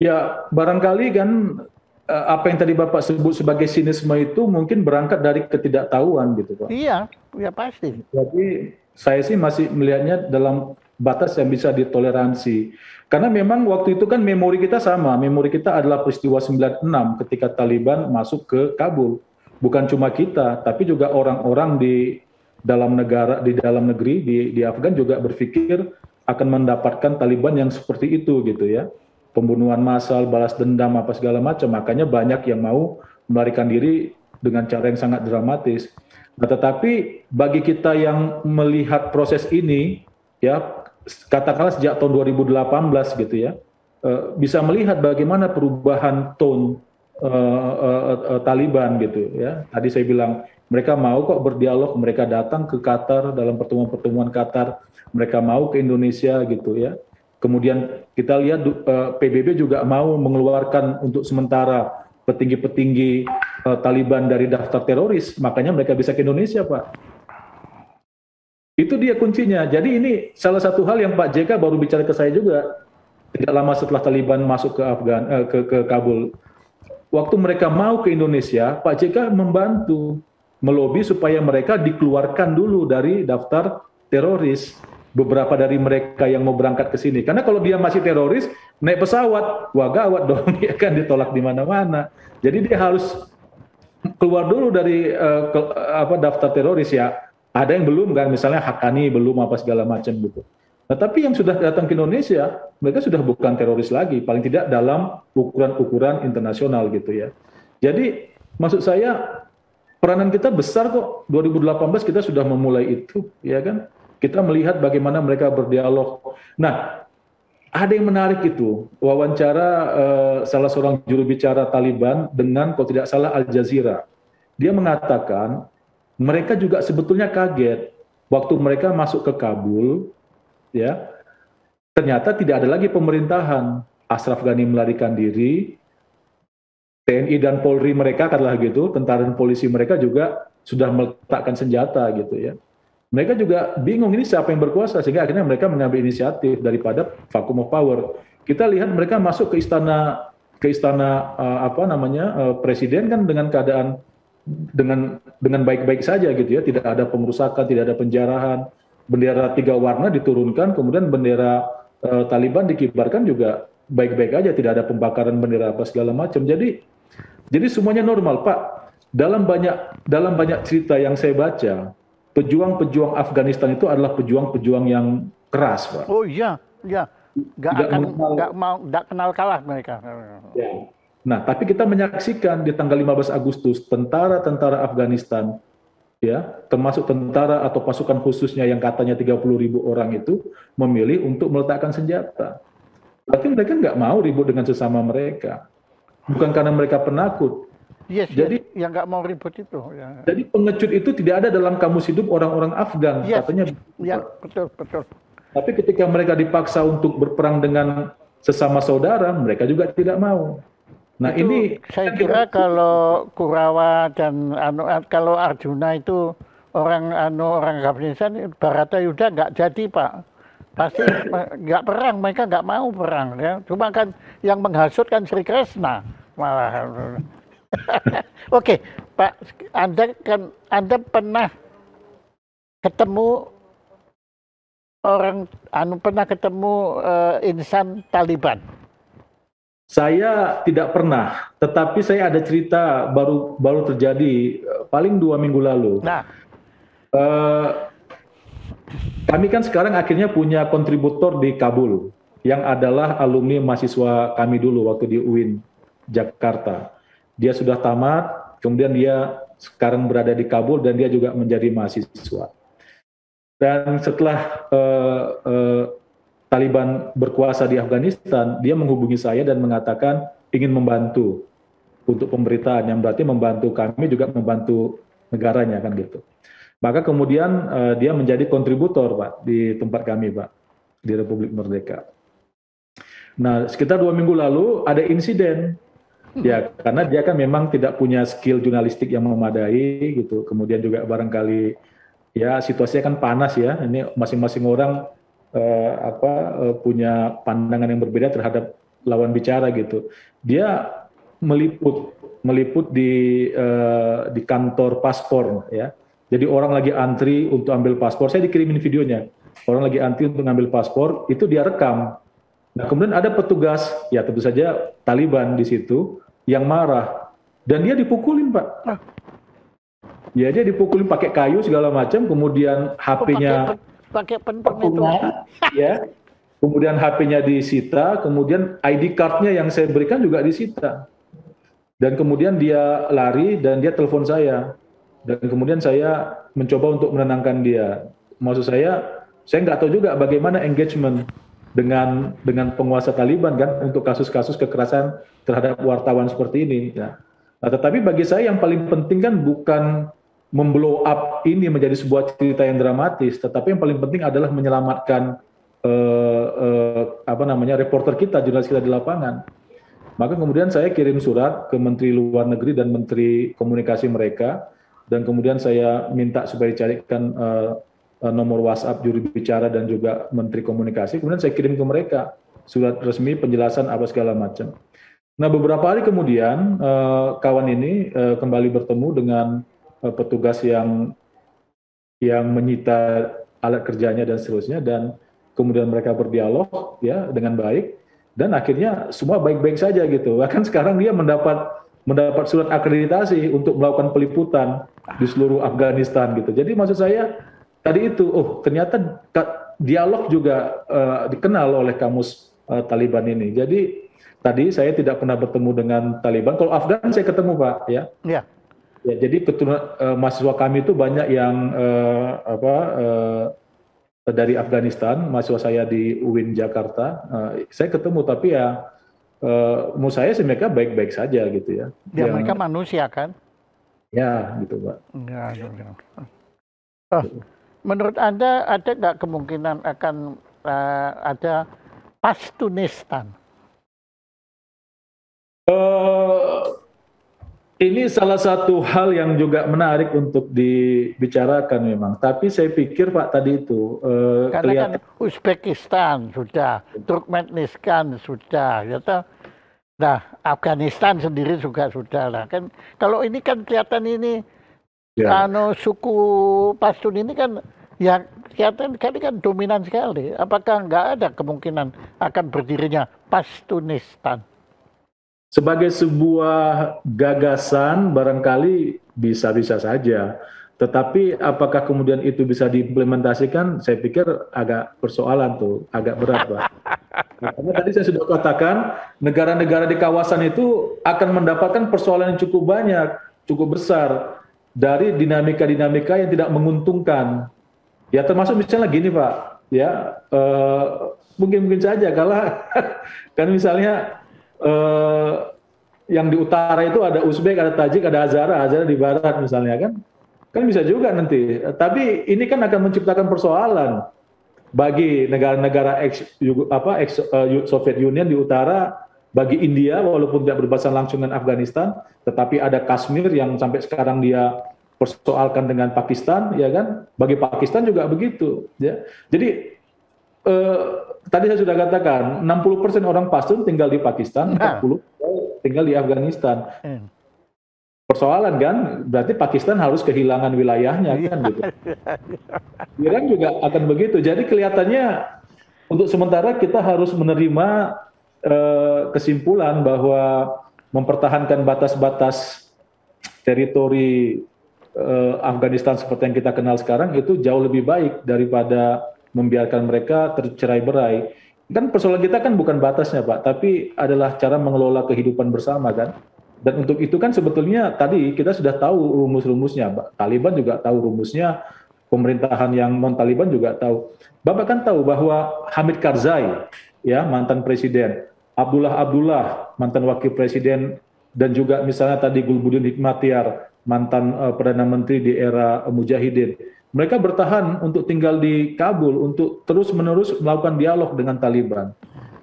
Ya, barangkali kan apa yang tadi Bapak sebut sebagai sinisme itu mungkin berangkat dari ketidaktahuan gitu Pak. Iya, ya pasti. Jadi saya sih masih melihatnya dalam batas yang bisa ditoleransi. Karena memang waktu itu kan memori kita sama, memori kita adalah peristiwa 96 ketika Taliban masuk ke Kabul. Bukan cuma kita, tapi juga orang-orang di dalam negeri di Afgan juga berpikir akan mendapatkan Taliban yang seperti itu gitu ya. Pembunuhan massal, balas dendam, apa segala macam. Makanya banyak yang mau melarikan diri dengan cara yang sangat dramatis. Nah, tetapi bagi kita yang melihat proses ini, ya katakanlah sejak tahun 2018 gitu ya, bisa melihat bagaimana perubahan tone Taliban gitu ya. Tadi saya bilang mereka mau kok berdialog, mereka datang ke Qatar dalam pertemuan-pertemuan Qatar, mereka mau ke Indonesia gitu ya. Kemudian kita lihat PBB juga mau mengeluarkan untuk sementara petinggi-petinggi Taliban dari daftar teroris, makanya mereka bisa ke Indonesia Pak. Itu dia kuncinya. Jadi ini salah satu hal yang Pak JK baru bicara ke saya juga tidak lama setelah Taliban masuk ke Kabul. Waktu mereka mau ke Indonesia, Pak JK membantu melobi supaya mereka dikeluarkan dulu dari daftar teroris. Beberapa dari mereka yang mau berangkat ke sini. Karena kalau dia masih teroris, naik pesawat, wah gawat dong, ya kan ditolak di mana-mana. Jadi dia harus keluar dulu dari daftar teroris ya. Ada yang belum kan, misalnya Haqqani belum apa segala macam gitu. Nah, tapi yang sudah datang ke Indonesia, mereka sudah bukan teroris lagi, paling tidak dalam ukuran-ukuran internasional gitu ya. Jadi maksud saya peranan kita besar kok. 2018 kita sudah memulai itu, ya kan? Kita melihat bagaimana mereka berdialog. Nah, ada yang menarik itu, wawancara salah seorang juru bicara Taliban dengan, kalau tidak salah, Al Jazeera. Dia mengatakan mereka juga sebetulnya kaget waktu mereka masuk ke Kabul, ya, ternyata tidak ada lagi pemerintahan. Ashraf Ghani melarikan diri, TNI dan Polri mereka katakanlah gitu, tentara dan polisi mereka juga sudah meletakkan senjata gitu ya. Mereka juga bingung ini siapa yang berkuasa, sehingga akhirnya mereka mengambil inisiatif daripada vacuum of power. Kita lihat mereka masuk ke istana presiden kan dengan keadaan dengan baik-baik saja gitu ya, tidak ada pengerusakan, tidak ada penjarahan, bendera 3 warna diturunkan, kemudian bendera Taliban dikibarkan juga baik-baik aja, tidak ada pembakaran bendera apa segala macam. Jadi semuanya normal, Pak. Dalam banyak cerita yang saya baca, pejuang-pejuang Afghanistan itu adalah pejuang-pejuang yang keras, Pak. Oh iya, iya. Nggak kenal kalah mereka. Ya. Nah, tapi kita menyaksikan di tanggal 15 Agustus tentara-tentara Afghanistan, ya, termasuk tentara atau pasukan khususnya yang katanya 30.000 orang itu memilih untuk meletakkan senjata. Berarti mereka nggak mau ribut dengan sesama mereka. Bukan karena mereka penakut. Yes, jadi yang nggak mau ribut itu. Ya. Jadi pengecut itu tidak ada dalam kamus hidup orang-orang Afgan, yes, katanya. Ya, betul. Tapi ketika mereka dipaksa untuk berperang dengan sesama saudara, mereka juga tidak mau. Nah, itu, ini saya kira kalau Kurawa dan kalau Arjuna itu orang Afghanistan, Baratayuda nggak jadi, Pak. Pasti nggak perang, mereka nggak mau perang ya. Cuma kan yang menghasut kan Sri Krishna malah. Oke, Pak, Anda pernah ketemu insan Taliban? Saya tidak pernah, tetapi saya ada cerita baru terjadi paling 2 minggu lalu. Nah, kami kan sekarang akhirnya punya kontributor di Kabul yang adalah alumni mahasiswa kami dulu waktu di UIN Jakarta. Dia sudah tamat, kemudian dia sekarang berada di Kabul dan dia juga menjadi mahasiswa. Dan setelah Taliban berkuasa di Afghanistan, dia menghubungi saya dan mengatakan ingin membantu untuk pemberitaan, yang berarti membantu kami juga membantu negaranya kan gitu. Maka kemudian dia menjadi kontributor, Pak, di tempat kami, Pak, di Republik Merdeka. Nah, sekitar 2 minggu lalu ada insiden, ya, karena dia kan memang tidak punya skill jurnalistik yang memadai, gitu. Kemudian juga barangkali, ya, situasinya kan panas ya. Ini masing-masing orang punya pandangan yang berbeda terhadap lawan bicara, gitu. Dia meliput di kantor paspor, ya. Jadi orang lagi antri untuk ambil paspor, saya dikirimin videonya. Orang lagi antri untuk ngambil paspor, itu dia rekam. Nah, kemudian ada petugas, ya tentu saja Taliban di situ, yang marah. Dan dia dipukulin, Pak. Ya, dia dipukulin pakai kayu segala macam, kemudian HP-nya pakai itu. Ya. Kemudian HP-nya disita, kemudian ID card-nya yang saya berikan juga disita. Dan kemudian dia lari dan dia telepon saya. Dan kemudian saya mencoba untuk menenangkan dia. Maksud saya nggak tahu juga bagaimana engagement dengan penguasa Taliban kan untuk kasus-kasus kekerasan terhadap wartawan seperti ini. Nah, tetapi bagi saya yang paling penting kan bukan memblow up ini menjadi sebuah cerita yang dramatis, tetapi yang paling penting adalah menyelamatkan reporter kita, jurnalis kita di lapangan. Maka kemudian saya kirim surat ke Menteri Luar Negeri dan Menteri Komunikasi mereka. Dan kemudian saya minta supaya dicarikan nomor WhatsApp juru bicara dan juga Menteri Komunikasi. Kemudian saya kirim ke mereka surat resmi penjelasan apa segala macam. Nah, beberapa hari kemudian kawan ini kembali bertemu dengan petugas yang menyita alat kerjanya dan seterusnya, dan kemudian mereka berdialog ya dengan baik, dan akhirnya semua baik-baik saja gitu. Bahkan sekarang dia mendapat surat akreditasi untuk melakukan peliputan di seluruh Afghanistan gitu. Jadi maksud saya tadi itu, ternyata dialog juga dikenal oleh kamus Taliban ini. Jadi tadi saya tidak pernah bertemu dengan Taliban. Kalau Afgan saya ketemu Pak, ya. Ya. Ya, jadi mahasiswa kami itu banyak yang dari Afghanistan, mahasiswa saya di UIN Jakarta. Saya ketemu, tapi ya menurut saya sih mereka baik-baik saja gitu ya. Ya mereka manusia kan? Ya, gitu Pak. Ya, ya. Menurut Anda ada nggak kemungkinan akan ada Pashtunistan? Ini salah satu hal yang juga menarik untuk dibicarakan memang. Tapi saya pikir Pak tadi itu karena kan Uzbekistan sudah, Turkmenistan sudah, gitu. Nah, Afghanistan sendiri juga sudah lah. Kan kalau ini kan kelihatan ini suku Pashtun ini kan ya kelihatan sekali kan dominan sekali. Apakah nggak ada kemungkinan akan berdirinya Pashtunistan? Sebagai sebuah gagasan barangkali bisa-bisa saja. Tetapi apakah kemudian itu bisa diimplementasikan, saya pikir agak persoalan tuh, agak berat Pak. Karena tadi saya sudah katakan, negara-negara di kawasan itu akan mendapatkan persoalan yang cukup banyak, cukup besar, dari dinamika-dinamika yang tidak menguntungkan. Ya termasuk misalnya gini Pak, ya mungkin saja kalau kan misalnya yang di utara itu ada Uzbek, ada Tajik, ada Hazara di barat misalnya kan bisa juga nanti. Tapi ini kan akan menciptakan persoalan bagi negara-negara ex Soviet Union di utara, bagi India walaupun tidak berbatasan langsung dengan Afghanistan, tetapi ada Kashmir yang sampai sekarang dia persoalkan dengan Pakistan, ya kan? Bagi Pakistan juga begitu, ya. Jadi tadi saya sudah katakan 60% orang Pashtun tinggal di Pakistan, 40% tinggal di Afghanistan. Persoalan kan, berarti Pakistan harus kehilangan wilayahnya kan gitu. Iran juga akan begitu. Jadi kelihatannya untuk sementara kita harus menerima kesimpulan bahwa mempertahankan batas-batas teritori Afghanistan seperti yang kita kenal sekarang itu jauh lebih baik daripada membiarkan mereka tercerai-berai. Kan persoalan kita kan bukan batasnya Pak, tapi adalah cara mengelola kehidupan bersama kan. Dan untuk itu kan sebetulnya tadi kita sudah tahu rumus-rumusnya, Pak. Taliban juga tahu rumusnya, pemerintahan yang non-Taliban juga tahu. Bapak kan tahu bahwa Hamid Karzai, ya mantan presiden, Abdullah mantan wakil presiden, dan juga misalnya tadi Gulbuddin Hikmatyar, mantan perdana menteri di era Mujahidin. Mereka bertahan untuk tinggal di Kabul untuk terus-menerus melakukan dialog dengan Taliban.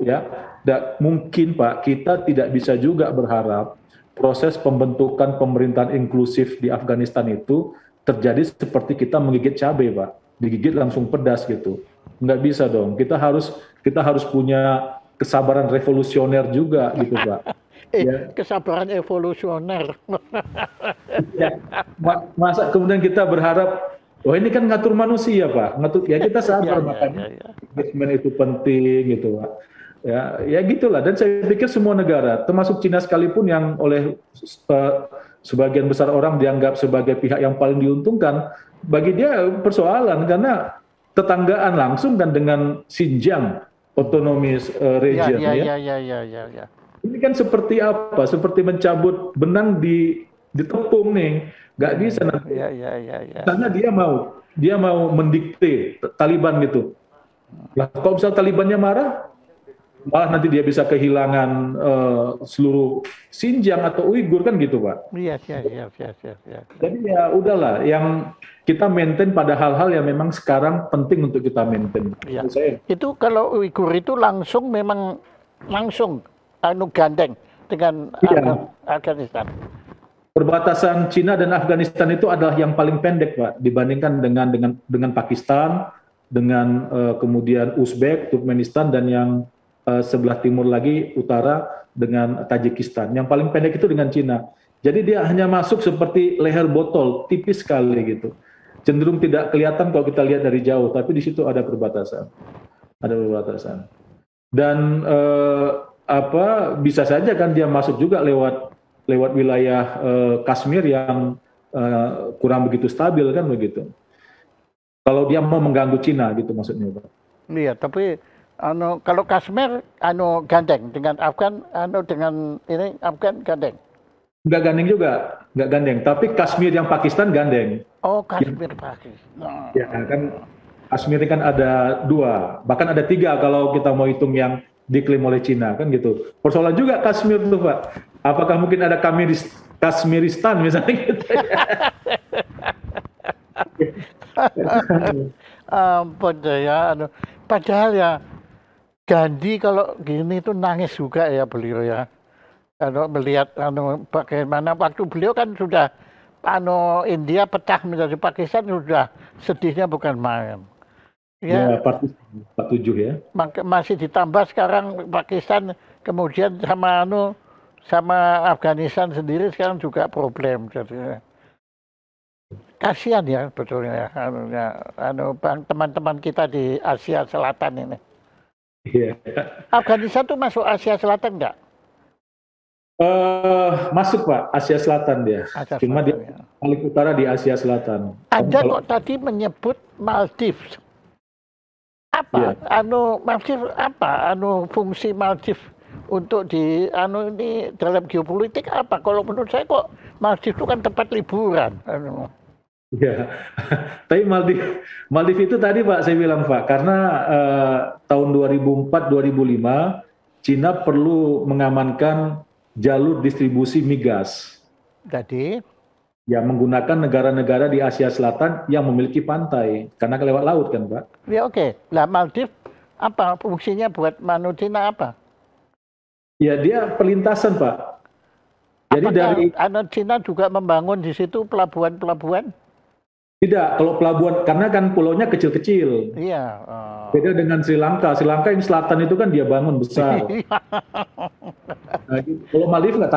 Ya, dan mungkin Pak kita tidak bisa juga berharap proses pembentukan pemerintahan inklusif di Afghanistan itu terjadi seperti kita menggigit cabai Pak, digigit langsung pedas gitu. Nggak bisa dong. Kita harus punya kesabaran revolusioner juga gitu Pak. Ya. Kesabaran evolusioner. Ya, masa kemudian kita berharap, oh ini kan ngatur manusia Pak, ya kita sabar makanya engagement itu penting gitu Pak. Ya gitulah. Dan saya pikir semua negara, termasuk Cina sekalipun yang oleh sebagian besar orang dianggap sebagai pihak yang paling diuntungkan, bagi dia persoalan karena tetanggaan langsung dan dengan Xinjiang autonomous region ya. Ini kan seperti apa? Seperti mencabut benang di tepung nih, nggak bisa nanti. Karena dia mau mendikte Taliban gitu. Lah, kalau misalnya Talibannya marah, malah nanti dia bisa kehilangan seluruh Xinjiang atau Uighur kan gitu Pak. Iya. Jadi ya udahlah, yang kita maintain pada hal-hal yang memang sekarang penting untuk kita maintain. Ya. Itu kalau Uighur itu langsung gandeng dengan Afghanistan. Perbatasan Cina dan Afghanistan itu adalah yang paling pendek Pak dibandingkan dengan Pakistan, dengan kemudian Uzbek, Turkmenistan, dan yang sebelah timur lagi utara dengan Tajikistan. Yang paling pendek itu dengan Cina. Jadi dia hanya masuk seperti leher botol, tipis sekali gitu. Cenderung tidak kelihatan kalau kita lihat dari jauh, tapi di situ ada perbatasan. Dan bisa saja kan dia masuk juga lewat wilayah Kashmir yang kurang begitu stabil kan begitu. Kalau dia mau mengganggu Cina gitu maksudnya Pak. Iya, tapi kalau Kashmir gandeng dengan Afgan, dengan ini Afgan gandeng. Nggak gandeng juga, nggak gandeng. Tapi Kashmir yang Pakistan gandeng. Oh, Ya, Kashmir Pakistan. ya kan Kashmir ini kan ada dua, bahkan ada tiga kalau kita mau hitung yang diklaim oleh Cina kan gitu. Persoalan juga Kashmir tuh Pak. Apakah mungkin ada Kashmiristan misalnya gitu ya? Ampun deh ya. Padahal ya Gandhi kalau gini itu nangis juga ya beliau ya. Kalau melihat bagaimana waktu beliau kan sudah India pecah menjadi Pakistan sudah sedihnya bukan main. Ya, Ya, Parti 47 ya. masih ditambah sekarang Pakistan kemudian sama Afghanistan sendiri sekarang juga problem. Jadi kasihan ya betulnya ya, teman-teman kita di Asia Selatan ini. Iya. Afghanistan tuh masuk Asia Selatan enggak? Masuk Pak, Asia Selatan dia. Asia Cuma dia Selatan ya. paling utara di Asia Selatan. Anda Kalau kok tadi menyebut Maldives. iya. Apa? Maldives apa? Fungsi Maldives untuk ini dalam geopolitik apa? Kalau menurut saya kok Maldives itu kan tempat liburan. Iya, tapi Maldives itu tadi Pak saya bilang Pak, karena tahun 2004-2005 Cina perlu mengamankan jalur distribusi migas Jadi, yang menggunakan negara-negara di Asia Selatan yang memiliki pantai, karena lewat laut kan Pak. ya oke. Lah Maldives apa fungsinya buat Cina apa? Ya dia perlintasan Pak. Jadi dari Apakah Cina juga membangun di situ pelabuhan-pelabuhan? tidak, kalau pelabuhan karena kan pulaunya kecil-kecil. Iya. Beda dengan Sri Lanka. Sri Lanka yang selatan itu kan dia bangun besar. Nah, kalau Maldives nggak,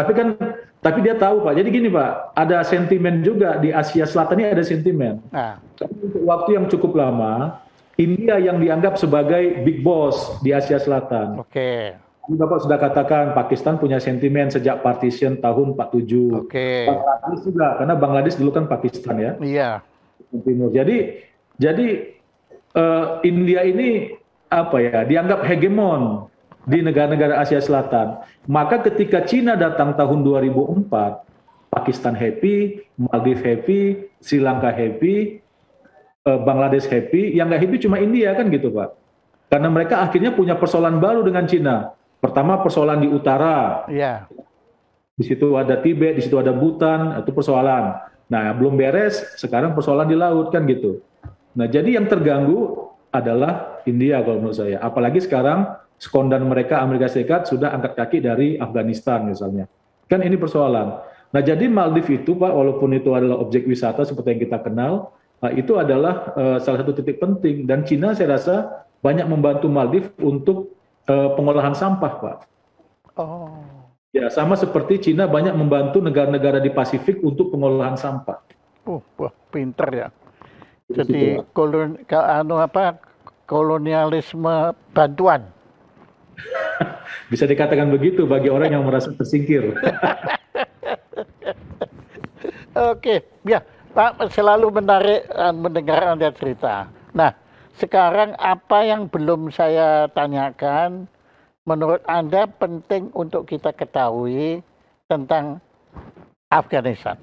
tapi dia tahu Pak. Jadi gini Pak, ada sentimen juga di Asia Selatan ini ada sentimen. Nah, Tapi untuk waktu yang cukup lama, India yang dianggap sebagai big boss di Asia Selatan. oke. Ini Bapak sudah katakan Pakistan punya sentimen sejak partition tahun 47. Oke. Bangladesh juga, karena Bangladesh dulu kan Pakistan ya. Iya. Timur. Jadi India ini apa ya dianggap hegemon di negara-negara Asia Selatan. Maka ketika Cina datang tahun 2004, Pakistan happy, Maldives happy, Sri Lanka happy, Bangladesh happy, yang nggak happy cuma India kan gitu Pak. Karena mereka akhirnya punya persoalan baru dengan Cina. Pertama persoalan di utara, Iya. di situ ada Tibet, di situ ada Bhutan, itu persoalan. Nah, belum beres, sekarang persoalan di laut kan gitu. Nah, jadi yang terganggu adalah India kalau menurut saya. Apalagi sekarang sekondan mereka Amerika Serikat sudah angkat kaki dari Afghanistan misalnya. Kan ini persoalan. Nah, jadi Maldives itu Pak, walaupun itu adalah objek wisata seperti yang kita kenal, itu adalah salah satu titik penting. Dan Cina saya rasa banyak membantu Maldives untuk pengolahan sampah Pak. Oh. Ya, sama seperti Cina banyak membantu negara-negara di Pasifik untuk pengolahan sampah. Wah, pinter ya. Di Jadi situ, kolonialisme bantuan. bisa dikatakan begitu bagi orang yang merasa tersingkir. Oke, ya Pak selalu menarik mendengar Anda cerita. Nah, sekarang apa yang belum saya tanyakan, menurut Anda penting untuk kita ketahui tentang Afghanistan?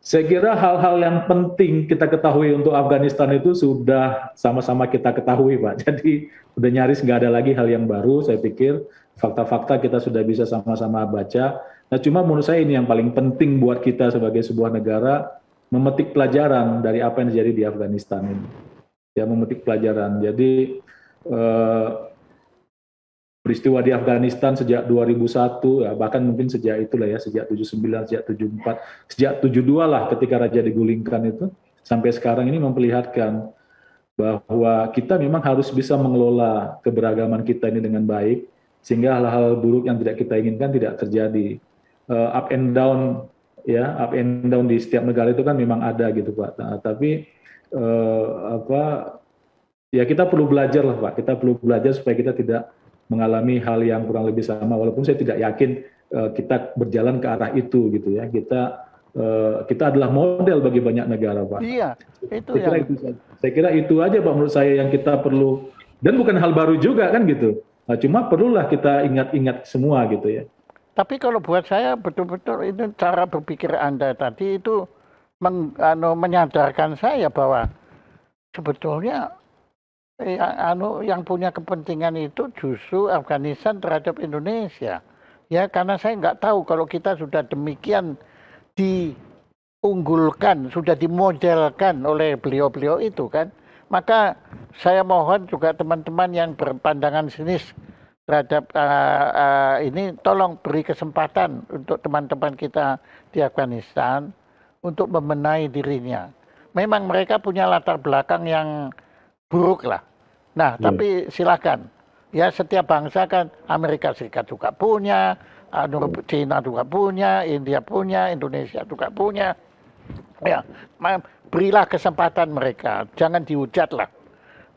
Saya kira hal-hal yang penting kita ketahui untuk Afghanistan itu sudah sama-sama kita ketahui, Pak. Jadi udah nyaris nggak ada lagi hal yang baru, saya pikir fakta-fakta kita sudah bisa sama-sama baca. Nah, cuma menurut saya ini yang paling penting buat kita sebagai sebuah negara, memetik pelajaran dari apa yang terjadi di Afghanistan ini. Ya, memetik pelajaran. Jadi, peristiwa di Afghanistan sejak 2001, ya, bahkan mungkin sejak itulah ya, sejak 79, sejak 74, sejak 72 lah ketika Raja digulingkan itu, sampai sekarang ini memperlihatkan bahwa kita memang harus bisa mengelola keberagaman kita ini dengan baik, sehingga hal-hal buruk yang tidak kita inginkan tidak terjadi. Up and down, ya, up and down di setiap negara itu kan memang ada gitu Pak. Nah, tapi ya kita perlu belajar lah Pak, kita perlu belajar supaya kita tidak mengalami hal yang kurang lebih sama, walaupun saya tidak yakin kita berjalan ke arah itu gitu ya. Kita kita adalah model bagi banyak negara, Pak. Iya, itu saya kira itu aja, Pak, menurut saya yang kita perlu, dan bukan hal baru juga kan gitu. Nah, cuma perlulah kita ingat-ingat semua gitu ya. Tapi kalau buat saya betul-betul itu cara berpikir Anda tadi itu menyadarkan saya bahwa sebetulnya yang punya kepentingan itu justru Afghanistan terhadap Indonesia. Ya, karena saya nggak tahu kalau kita sudah demikian diunggulkan, sudah dimodelkan oleh beliau-beliau itu kan. Maka saya mohon juga teman-teman yang berpandangan sinis terhadap ini, tolong beri kesempatan untuk teman-teman kita di Afghanistan untuk membenahi dirinya. Memang mereka punya latar belakang yang buruk lah. Nah, tapi silakan. Ya, setiap bangsa kan, Amerika Serikat juga punya, China juga punya, India punya, Indonesia juga punya. Ya, berilah kesempatan mereka, jangan dihujat lah.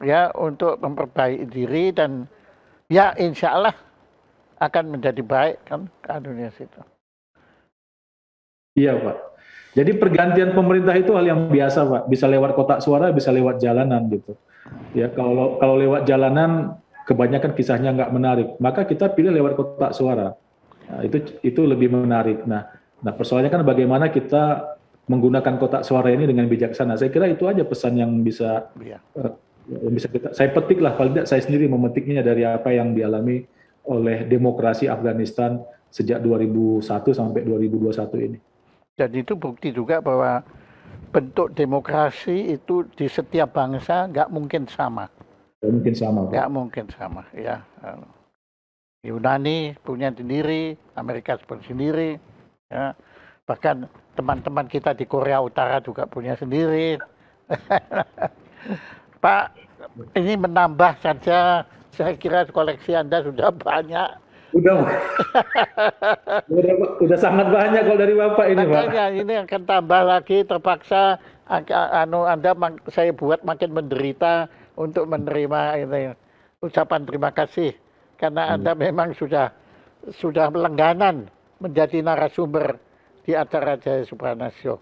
Ya, untuk memperbaiki diri dan ya insya Allah akan menjadi baik kan Indonesia itu. Iya, Pak. Jadi pergantian pemerintah itu hal yang biasa, Pak. Bisa lewat kotak suara, bisa lewat jalanan gitu. Ya, kalau lewat jalanan kebanyakan kisahnya nggak menarik, maka kita pilih lewat kotak suara. Nah, itu lebih menarik. Nah, persoalannya kan bagaimana kita menggunakan kotak suara ini dengan bijaksana. Saya kira itu aja pesan yang bisa saya petik lah, paling tidak saya sendiri memetiknya dari apa yang dialami oleh demokrasi Afghanistan sejak 2001 sampai 2021 ini. Dan itu bukti juga bahwa bentuk demokrasi itu di setiap bangsa nggak mungkin sama. Nggak mungkin sama, Pak. Nggak mungkin sama, ya. Yunani punya sendiri, Amerika seperti sendiri, ya. Bahkan teman-teman kita di Korea Utara juga punya sendiri. Pak, ini menambah saja, saya kira koleksi Anda sudah banyak. Udah sangat banyak kalau dari Bapak ini, Pak. Makanya ini akan tambah lagi, terpaksa Anda saya buat makin menderita untuk menerima ini ucapan terima kasih karena Anda memang sudah langganan menjadi narasumber di acara Jaya Suprana Show.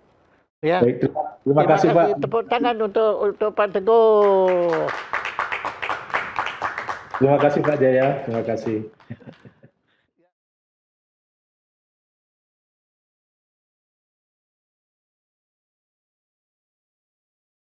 Ya. Baik, terima kasih, Pak. Tepuk tangan untuk Pak Teguh. Terima kasih, Pak Jaya. Terima kasih.